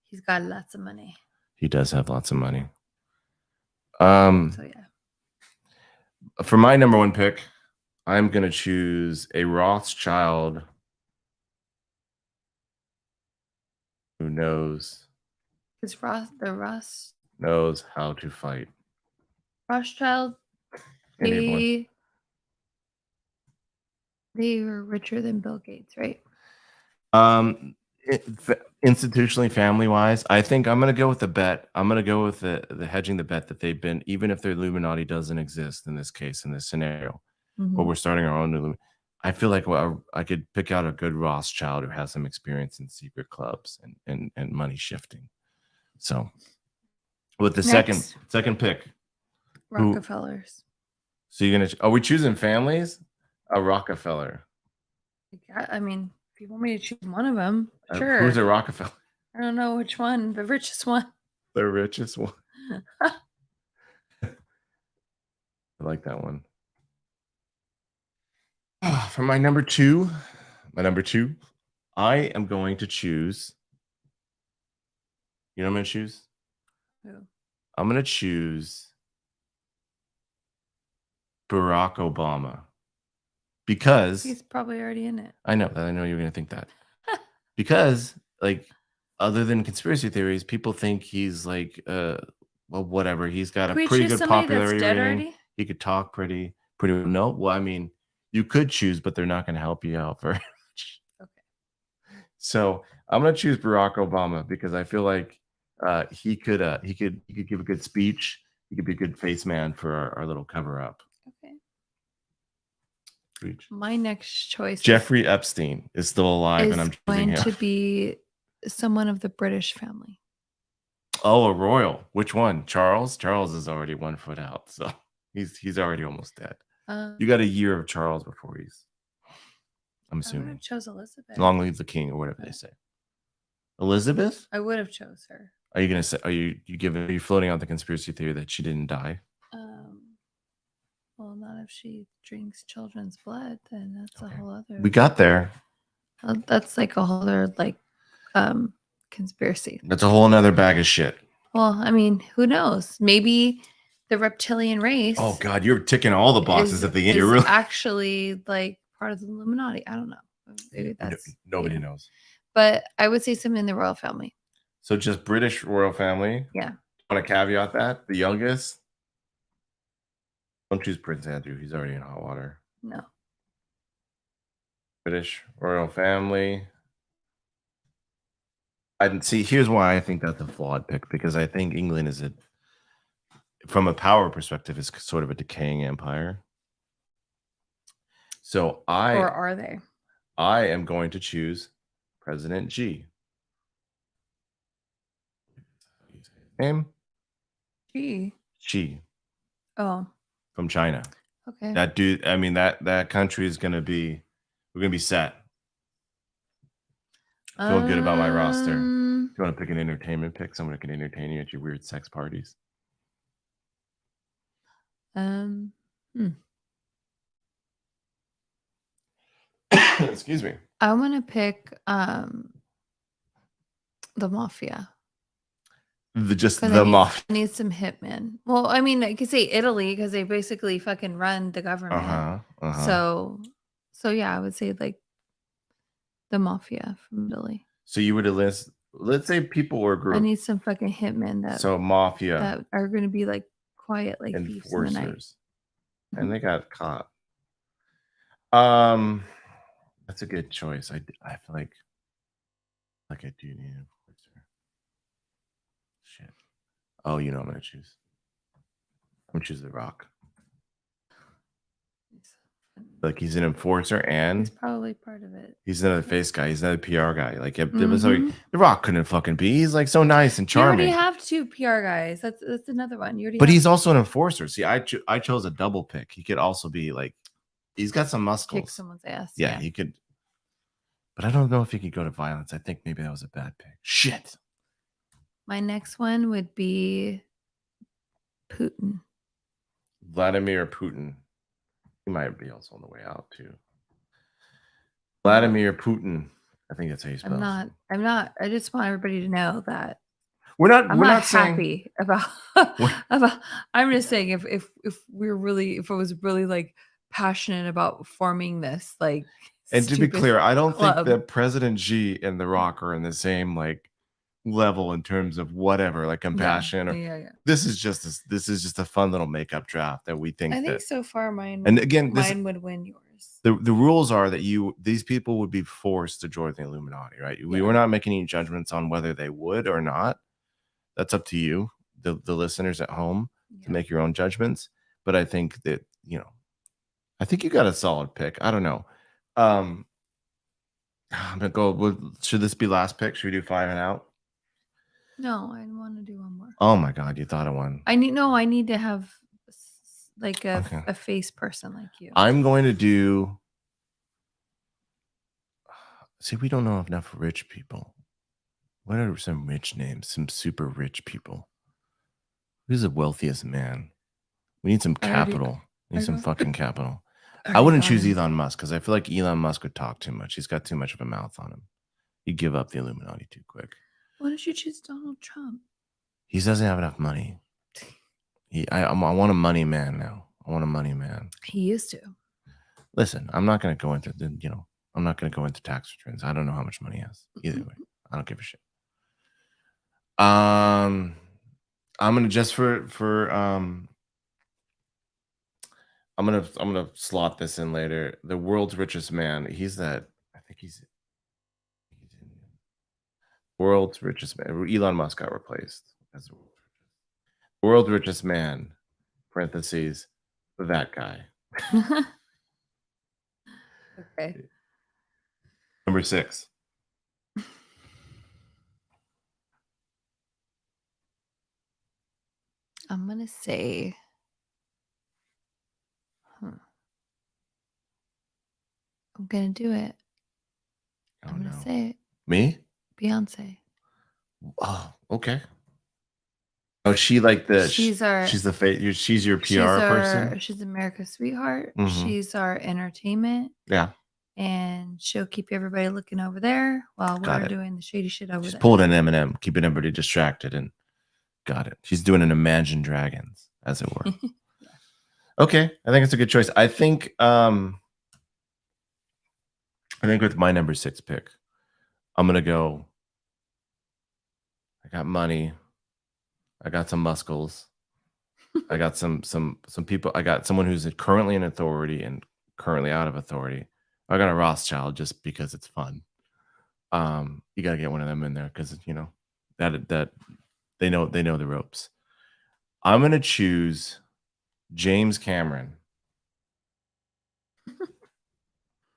he's got lots of money. He does have lots of money. So yeah. For my number one pick, I'm going to choose a Rothschild who knows. Because Ross knows how to fight. Rothschild, they were richer than Bill Gates, right? Institutionally, family-wise, I think I'm going to go with the bet. I'm going to go with the hedging the bet that they've been, even if the Illuminati doesn't exist in this case, in this scenario, but we're starting our own Illuminati. I feel like I could pick out a good Rothschild who has some experience in secret clubs and money shifting. So with the second pick, Rockefellers. So you're gonna? Are we choosing families? A Rockefeller. I mean, if you want me to choose one of them, sure. Who's a Rockefeller? I don't know which one. The richest one. The richest one. I like that one. For my number two, I am going to choose. You know what I'm going to choose? Who? I'm going to choose Barack Obama. Because he's probably already in it. I know that. I know you're going to think that. Because, like, other than conspiracy theories, people think he's like, well, whatever. He's got a pretty good popularity rating. He could talk pretty. No, well, I mean, you could choose, but they're not going to help you out very much. Okay. So I'm going to choose Barack Obama because I feel like he could give a good speech. He could be a good face man for our little cover up. Okay. My next choice, Jeffrey Epstein, is still alive, and I'm going to be someone of the British family. Oh, a royal. Which one? Charles? Charles is already 1 foot out, so he's already almost dead. You got a year of Charles before I'm assuming. I would have chose Elizabeth. Long live the king, or whatever they say. Elizabeth? I would have chose her. Are you gonna say? Are you floating out the conspiracy theory that she didn't die? Well, not if she drinks children's blood, then that's a whole other. We got there. That's like a whole other conspiracy. That's a whole another bag of shit. Well, I mean, who knows? Maybe the reptilian race. Oh God, you're ticking all the boxes at the end. You're really actually like part of the Illuminati. I don't know. Maybe that's nobody knows. But I would say something in the royal family. So just British royal family. Yeah. Want to caveat that the youngest. Don't choose Prince Andrew. He's already in hot water. No. British royal family. And see, here's why I think that's a flawed pick, because I think England is from a power perspective, is sort of a decaying empire. So or are they? I am going to choose President Xi. Name? Xi. Oh. From China. Okay. That dude, I mean, that country is we're gonna be set. I feel good about my roster. If you want to pick an entertainment pick, someone who can entertain you at your weird sex parties. Excuse me. I want to pick the mafia. the mafia. I need some hitmen. Well, I mean, I could say Italy because they basically fucking run the government. So yeah, I would say like the mafia from Italy. So you would enlist, let's say people were a group. I need some fucking hitmen mafia that are going to be like quiet, like thieves in the night. And they got caught. That's a good choice. I feel like I do need an enforcer. Shit. Oh, you know what I'm gonna choose. I'm gonna choose The Rock. Like he's an enforcer and he's probably part of it. He's another face guy. He's another PR guy. Like it was like The Rock couldn't fucking be. He's like so nice and charming. You already have 2 PR guys. That's another one. But he's also an enforcer. See, I chose a double pick. He could also be like, he's got some muscles. Kick someone's ass. Yeah, he could. But I don't know if he could go to violence. I think maybe that was a bad pick. Shit. My next one would be Putin. Vladimir Putin. He might be also on the way out too. Vladimir Putin. I think that's how you spell it. I'm not. I just want everybody to know that we're not happy about I'm just saying if it was really like passionate about forming this like. And to be clear, I don't think that President Xi and The Rock are in the same like level in terms of whatever, like compassion. This is just a fun little makeup draft that we think. I think so far mine. And again, mine would win yours. The rules are that these people would be forced to join the Illuminati, right? Yeah. We were not making any judgments on whether they would or not. That's up to you, the listeners at home, to make your own judgments. But I think that I think you got a solid pick. I don't know. I'm gonna go. Should this be last pick? Should we do 5 and out? No, I want to do one more. Oh my god, you thought of one. I need to have like a face person like you. I'm going to do. See, we don't know enough rich people. What are some rich names? Some super rich people. Who's the wealthiest man? We need some capital. We need some fucking capital. I wouldn't choose Elon Musk because I feel like Elon Musk would talk too much. He's got too much of a mouth on him. He'd give up the Illuminati too quick. Why don't you choose Donald Trump? He doesn't have enough money. I want a money man now. I want a money man. He used to. Listen, I'm not going to go into I'm not going to go into tax returns. I don't know how much money he has. Either way, I don't give a shit. I'm gonna just I'm gonna slot this in later. The world's richest man. I think he's world's richest man. Elon Musk got replaced as the world's richest man. Parentheses, that guy. Okay. Number 6. I'm gonna say. I'm gonna do it. I'm gonna say it. Me? Beyonce. Oh, okay. Oh, she like the she's your PR person. She's America's sweetheart. She's our entertainment. Yeah. And she'll keep everybody looking over there while we're doing the shady shit over there. She's pulled an Eminem, keeping everybody distracted, and got it. She's doing an Imagine Dragons, as it were. Yeah. Okay, I think it's a good choice. I think with my number 6 pick, I'm gonna go. I got money. I got some muscles. I got some people. I got someone who's currently in authority and currently out of authority. I got a Rothschild just because it's fun. You got to get one of them in there because that they know the ropes. I'm gonna choose James Cameron,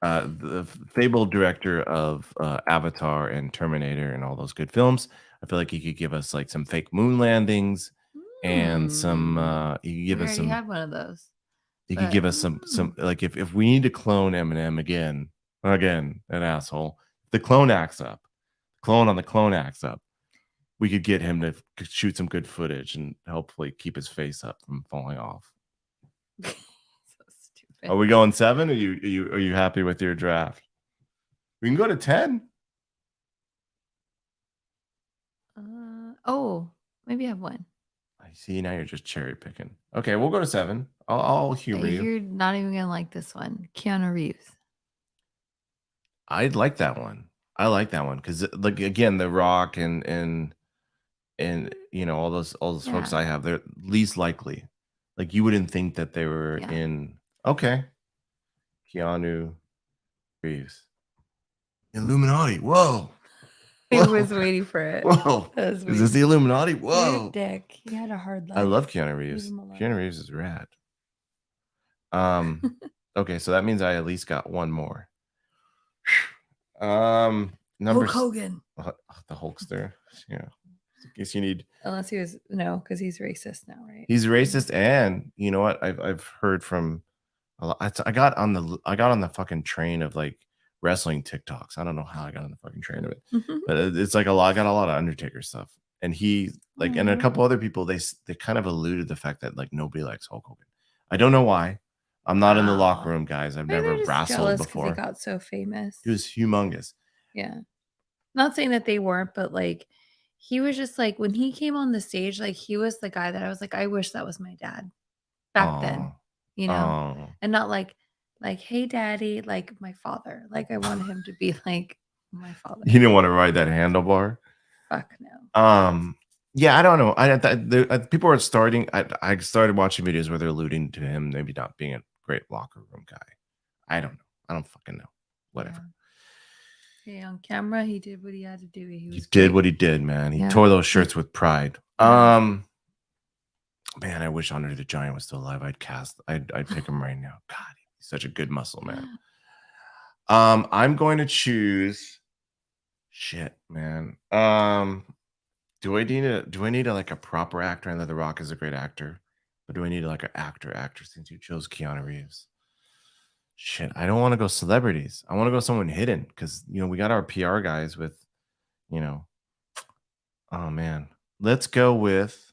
the fabled director of Avatar and Terminator and all those good films. I feel like he could give us like some fake moon landings and some. He could give us some. Had one of those. He could give us some like if we need to clone Eminem again, an asshole. The clone acts up. Clone on the clone acts up. We could get him to shoot some good footage and hopefully keep his face up from falling off. So stupid. Are we going 7? Are you happy with your draft? We can go to 10. Maybe I have one. I see. Now you're just cherry picking. Okay, we'll go to 7. I'll humor you. You're not even gonna like this one. Keanu Reeves. I like that one. I like that one because, like, again, The Rock and all those folks I have, they're least likely. Like, you wouldn't think that they were in. Okay, Keanu Reeves. Illuminati. Whoa. I was waiting for it. Whoa. Is this the Illuminati? Whoa. Dick. He had a hard life. I love Keanu Reeves. Keanu Reeves is rad. Okay, so that means I at least got one more. Hulk Hogan. The Hulkster. Yeah. In case you need. Unless he was because he's racist now, right? He's racist, and you know what? I've heard from a lot. I got on the fucking train of like wrestling TikToks. I don't know how I got on the fucking train of it, but it's like I got a lot of Undertaker stuff, and he and a couple other people they kind of alluded the fact that like nobody likes Hulk Hogan. I don't know why. I'm not in the locker room, guys. I've never wrestled before. He got so famous. He was humongous. Yeah, not saying that they weren't, but like he was just like when he came on the stage, like he was the guy that I was like, I wish that was my dad back then, and not like, hey, daddy, like my father. Like I wanted him to be like my father. You didn't want to ride that handlebar? Fuck no. Yeah, I don't know. People are starting. I started watching videos where they're alluding to him maybe not being a great locker room guy. I don't know. I don't fucking know. Whatever. Okay, on camera, he did what he had to do. He did what he did, man. He tore those shirts with pride. Man, I wish Andre the Giant was still alive. I'd pick him right now. God, he's such a good muscle man. I'm going to choose. Shit, man. Do I need like a proper actor? I know The Rock is a great actor, but do I need like an actor since you chose Keanu Reeves? Shit, I don't want to go celebrities. I want to go someone hidden because we got our PR guys with, oh man. Let's go with.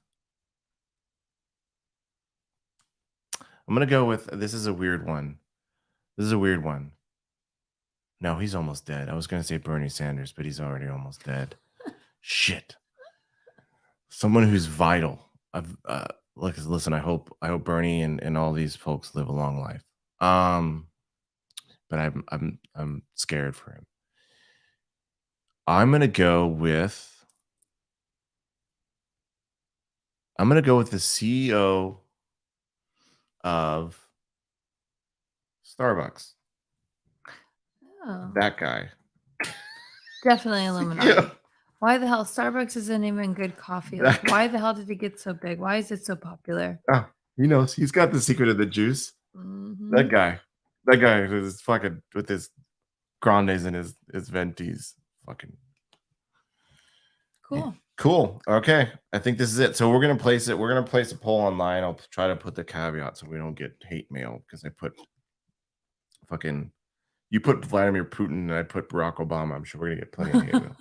I'm gonna go with this is a weird one. No, he's almost dead. I was gonna say Bernie Sanders, but he's already almost dead. Shit. Someone who's vital. Listen, I hope Bernie and all these folks live a long life. But I'm scared for him. I'm gonna go with the CEO of Starbucks. Oh. That guy. Definitely Illuminati. Yeah. Why the hell Starbucks isn't even good coffee? Like, why the hell did it get so big? Why is it so popular? Oh, he knows. He's got the secret of the juice. Mm-hmm. That guy is fucking with his grandes and his ventis. Fucking cool. Yeah. Cool. Okay. I think this is it. So we're gonna place it. We're gonna place a poll online. I'll try to put the caveat so we don't get hate mail because I put fucking. You put Vladimir Putin and I put Barack Obama. I'm sure we're gonna get plenty of hate mail.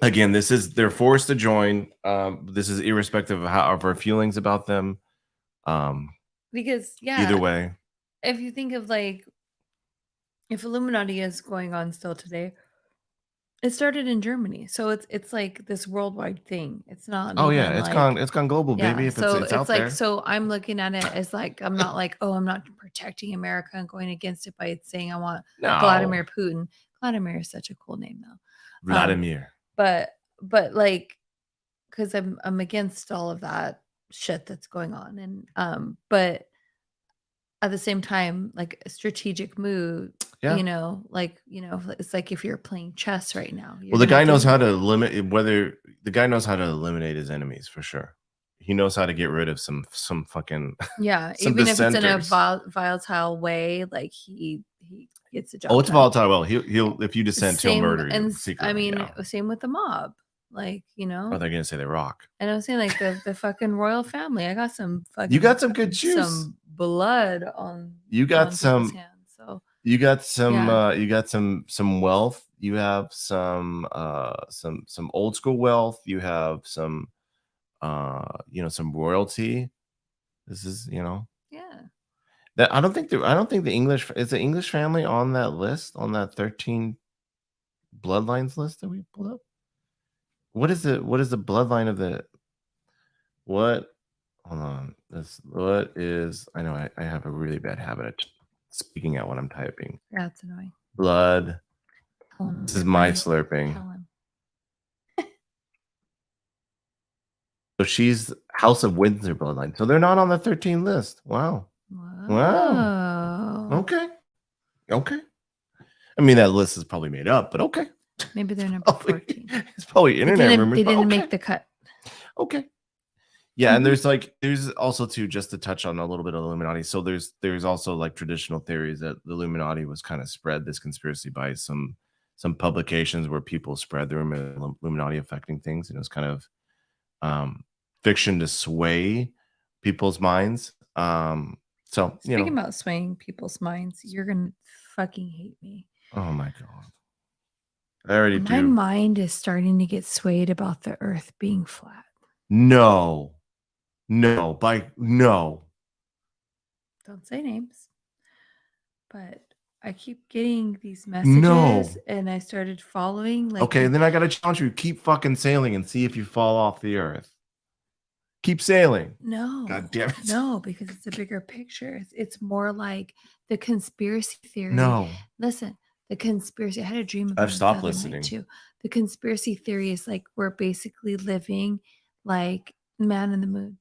Again, they're forced to join. This is irrespective of our feelings about them. Because either way, if you think of like if Illuminati is going on still today, it started in Germany, so it's like this worldwide thing. It's not. Oh yeah, it's gone global, baby. If so it's out there. So I'm looking at it as like I'm not like I'm not protecting America and going against it by saying I want Vladimir Putin. Vladimir is such a cool name though. Vladimir. But like, because I'm against all of that shit that's going on, and but at the same time, like a strategic move, it's like if you're playing chess right now. Well, the guy knows how to eliminate his enemies for sure. He knows how to get rid of some fucking some even if it's in a volatile way, like he gets a job. Oh, it's volatile. Well, he'll if you dissent, he'll murder you. I mean, same with the mob. Like, Oh, they're gonna say they rock. And I'm saying like the fucking royal family. I got some fucking. You got some good juice. Some blood on. You got on some. Hands, so. You got some. You got some wealth. You have some old school wealth. You have some. Some royalty. This is Yeah. That I don't think the English is the English family on that list, on that 13 bloodlines list that we pulled up. What is the bloodline of the what? Hold on. What is? I know I have a really bad habit of speaking out when I'm typing. That's annoying. Blood. This is my slurping. So she's House of Windsor bloodline. So they're not on the 13 list. Wow. Wow. Okay. I mean, that list is probably made up, but okay. Maybe they're number 14. It's probably internet rumors. They didn't make the cut. Okay. Yeah, and there's also too, just to touch on a little bit of Illuminati. So there's also like traditional theories that the Illuminati was kind of spread this conspiracy by some publications where people spread the Illuminati affecting things, and it was kind of fiction to sway people's minds. So speaking about swaying people's minds, you're gonna fucking hate me. Oh my god. I already do. My mind is starting to get swayed about the earth being flat. No. Don't say names. But I keep getting these messages and I started following. Okay, then I gotta challenge you. Keep fucking sailing and see if you fall off the earth. Keep sailing. No. God damn it. No, because it's a bigger picture. It's more like the conspiracy theory. No. Listen, the conspiracy. I had a dream about I've stopped listening too. The conspiracy theory is like we're basically living like Man in the Moon.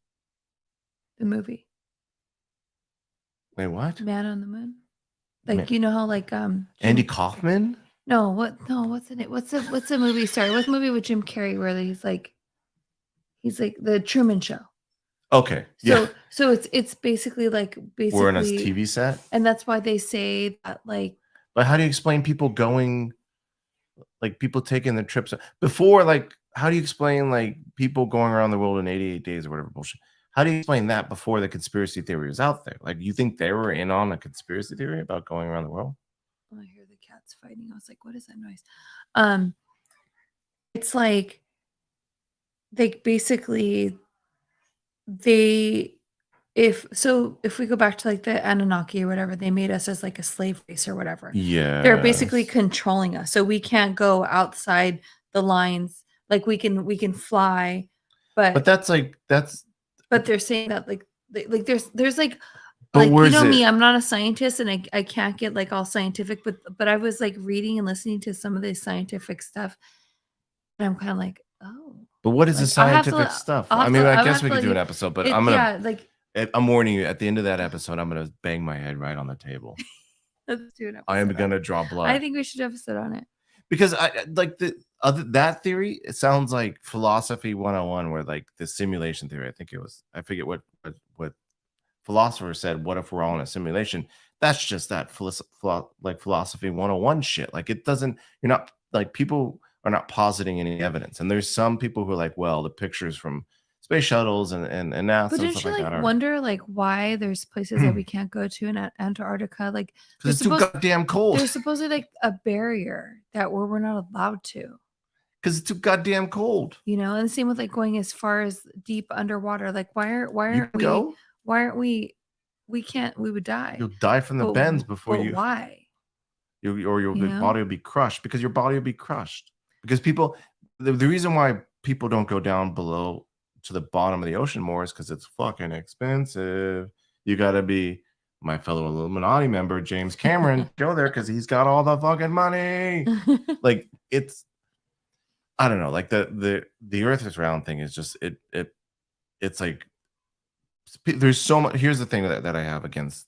The movie. Wait, what? Man on the Moon. Like you know how like Andy Kaufman? No, what's in it? What's the movie? Sorry, what's the movie with Jim Carrey where he's like the Truman Show. Okay. So it's basically we're in a TV set, and that's why they say that like. But how do you explain people going, like people taking the trips before? Like, how do you explain like people going around the world in 88 days or whatever bullshit? How do you explain that before the conspiracy theory was out there? Like, you think they were in on a conspiracy theory about going around the world? Oh, I hear the cats fighting. I was like, what is that noise? It's like they basically if we go back to like the Anunnaki or whatever, they made us as like a slave race or whatever. Yeah. They're basically controlling us. So we can't go outside the lines. Like we can fly, but that's like but they're saying that like there's like but like you know me, I'm not a scientist and I can't get like all scientific, but I was like reading and listening to some of this scientific stuff and I'm kind of like, oh. But what is the scientific stuff? I mean, I guess we could do an episode, but I'm warning you, at the end of that episode, I'm gonna bang my head right on the table. Let's do an episode. I am gonna draw blood. I think we should do an episode on it. Because I like that theory, it sounds like philosophy 101, where like the simulation theory, I forget what philosopher said, what if we're all in a simulation? That's just that like philosophy 101 shit. Like it doesn't, you're not like people are not positing any evidence. And there's some people who are like, well, the pictures from space shuttles and NASA. But didn't you like wonder like why there's places that we can't go to in Antarctica? Like because it's too goddamn cold. There's supposedly like a barrier that we're not allowed to. Because it's too goddamn cold. You know, and the same with like going as far as deep underwater. Like why aren't we? We can't. We would die. You'll die from the bends before you. Why? Your body will be crushed because your body will be crushed. Because people, the reason why people don't go down below to the bottom of the ocean more is because it's fucking expensive. You got to be my fellow Illuminati member, James Cameron, go there because he's got all the fucking money. Like it's, I don't know, like the Earth is round thing is just it's like there's so much. Here's the thing that I have against,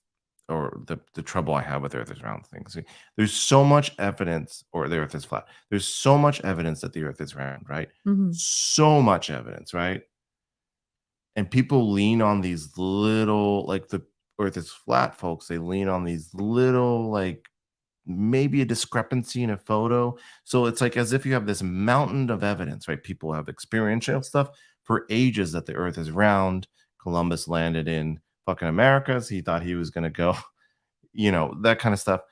or the trouble I have with Earth is round things. There's so much evidence, or the Earth is flat. There's so much evidence that the Earth is round, right? Mm-hmm. So much evidence, right? And people lean on these little, like the Earth is flat, folks. They lean on these little, like maybe a discrepancy in a photo. So it's like as if you have this mountain of evidence, right? People have experiential stuff for ages that the Earth is round. Columbus landed in fucking Americas. He thought he was going to go, you know, that kind of stuff.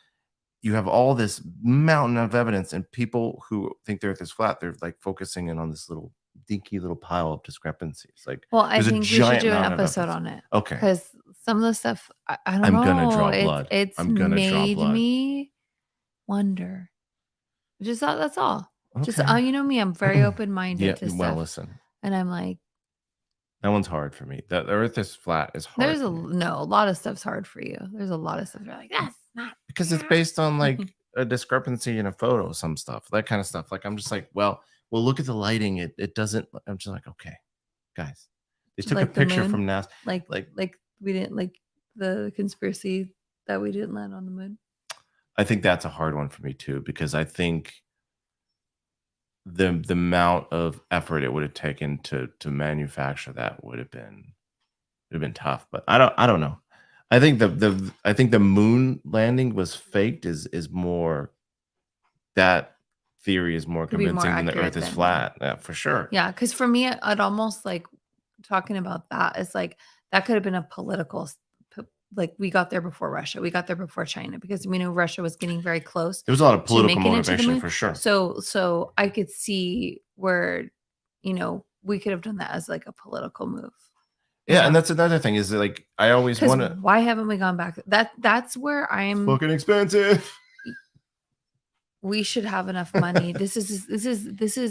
You have all this mountain of evidence, and people who think the Earth is flat, they're like focusing in on this little dinky little pile of discrepancies. Like, well, I think we should do an episode on it. Okay. Because some of the stuff, I don't know. I'm gonna draw blood. It's made me wonder. Just thought that's all. Okay. Just you know me, I'm very open-minded to stuff. Well, listen. And I'm like, that one's hard for me. The Earth is flat is hard. There's a lot of stuff's hard for you. There's a lot of stuff you're like, that's not because it's based on like a discrepancy in a photo, some stuff, that kind of stuff. Like I'm just like, well, look at the lighting. It doesn't. I'm just like, okay, guys, they took a picture from NASA. Like we didn't like the conspiracy that we didn't land on the moon. I think that's a hard one for me too, because I think the amount of effort it would have taken to manufacture that would have been tough. But I don't know. I think the moon landing was faked is more, that theory is more convincing than the Earth is flat. Yeah, for sure. Yeah, because for me, I'd almost like talking about that. It's like that could have been a political, like we got there before Russia, we got there before China, because we knew Russia was getting very close. There was a lot of political motivation for sure. So I could see where, we could have done that as like a political move. Yeah, and that's another thing is that, like, I always want to. Why haven't we gone back? That's where I'm. Fucking expensive. We should have enough money. This is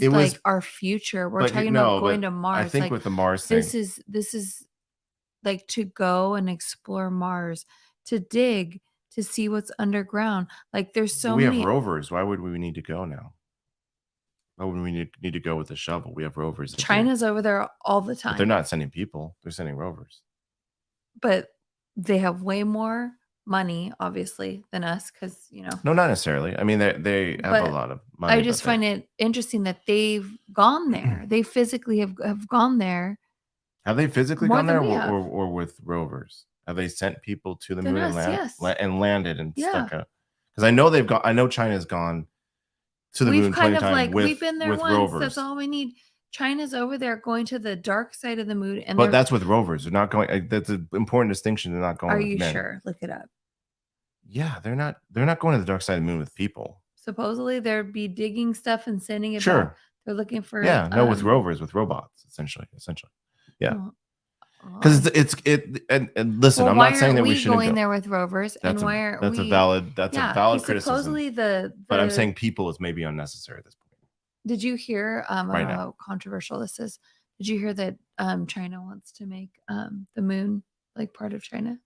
like our future. We're talking about going to Mars. I think like, with the Mars thing, this is like to go and explore Mars, to dig, to see what's underground. Like there's so many. We have rovers. Why would we need to go now? Why would we need to go with a shovel? We have rovers. China's over there all the time. But they're not sending people. They're sending rovers. But they have way more money, obviously, than us, because No, not necessarily. I mean, they have a lot of money. I just find it interesting that they've gone there. They physically have gone there. Have they physically gone there, or with rovers? Have they sent people to the moon and landed and stuck up? Because I know they've gone. I know China's gone to the moon plenty of times. We've been there once. Rovers. That's all we need. China's over there going to the dark side of the moon, but that's with rovers. They're not going. That's an important distinction. They're not going. Are you sure? Look it up. Yeah, they're not. They're not going to the dark side of the moon with people. Supposedly, they'd be digging stuff and sending it back. They're looking for. Yeah, no, with rovers, with robots, essentially. Yeah. Because and listen, I'm not saying that we shouldn't going there with rovers, and why are that's a valid criticism. Supposedly but I'm saying people is maybe unnecessary at this point. Did you hear? I don't know how controversial this is. Did you hear that China wants to make the moon like part of China?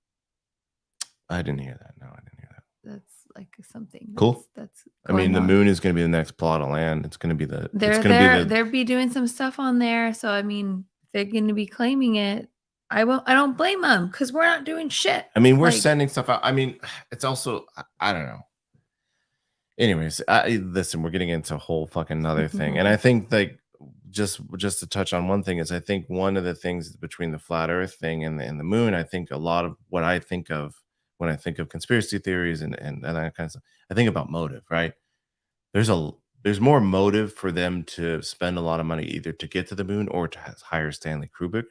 I didn't hear that. No, I didn't hear that. That's like something cool. That's I mean, the moon is going to be the next plot of land. It's going to be the. They're be doing some stuff on there. So I mean, they're going to be claiming it. I don't blame them, because we're not doing shit. I mean, we're sending stuff out. I mean, it's also, I don't know. Anyways, listen, we're getting into a whole fucking another thing. And I think like just to touch on one thing is, I think one of the things between the flat earth thing and the moon, I think a lot of what I think of when I think of conspiracy theories and that kind of stuff, I think about motive, right? There's more motive for them to spend a lot of money either to get to the moon or to hire Stanley Kubrick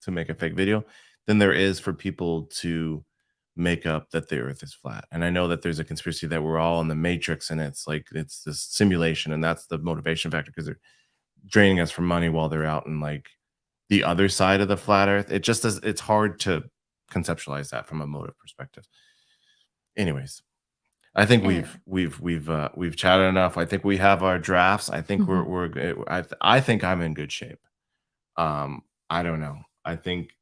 to make a fake video than there is for people to make up that the earth is flat. And I know that there's a conspiracy that we're all in the matrix and it's this simulation, and that's the motivation factor, because they're draining us for money while they're out in like the other side of the flat earth. It's hard to conceptualize that from a motive perspective. Anyways, I think we've chatted enough. I think we have our drafts. I think I think I'm in good shape. I don't know. I think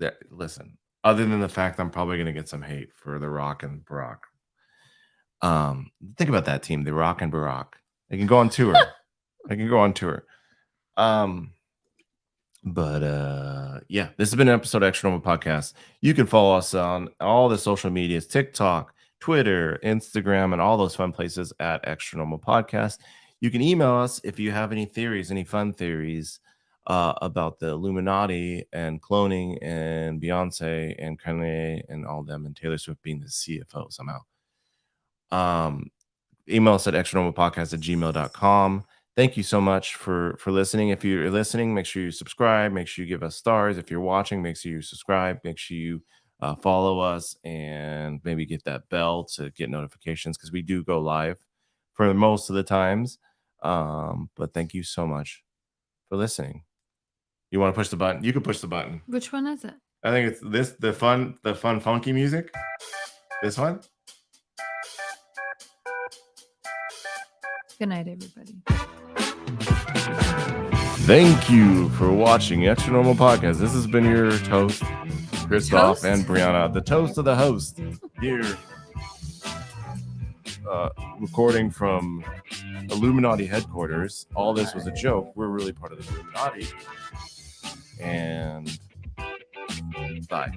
that, listen, other than the fact I'm probably going to get some hate for The Rock and Barack. Think about that team, The Rock and Barack. They can go on tour. But yeah, this has been an episode of Extra Normal Podcast. You can follow us on all the social medias, TikTok, Twitter, Instagram, and all those fun places at Extra Normal Podcast. You can email us if you have any theories, any fun theories about the Illuminati and cloning and Beyonce and Kanye and all them, and Taylor Swift being the CFO somehow. Email us at extranormalpodcast@gmail.com. Thank you so much for listening. If you're listening, make sure you subscribe. Make sure you give us stars. If you're watching, make sure you subscribe. Make sure you follow us and maybe get that bell to get notifications, because we do go live for most of the times. But thank you so much for listening. You want to push the button? You can push the button. Which one is it? I think it's this, the fun funky music. This one. Good night, everybody. Thank you for watching Extra Normal Podcast. This has been your host, Christoph and Brianna, the toast of the host here, recording from Illuminati headquarters. All this was a joke. We're really part of the Illuminati. And bye.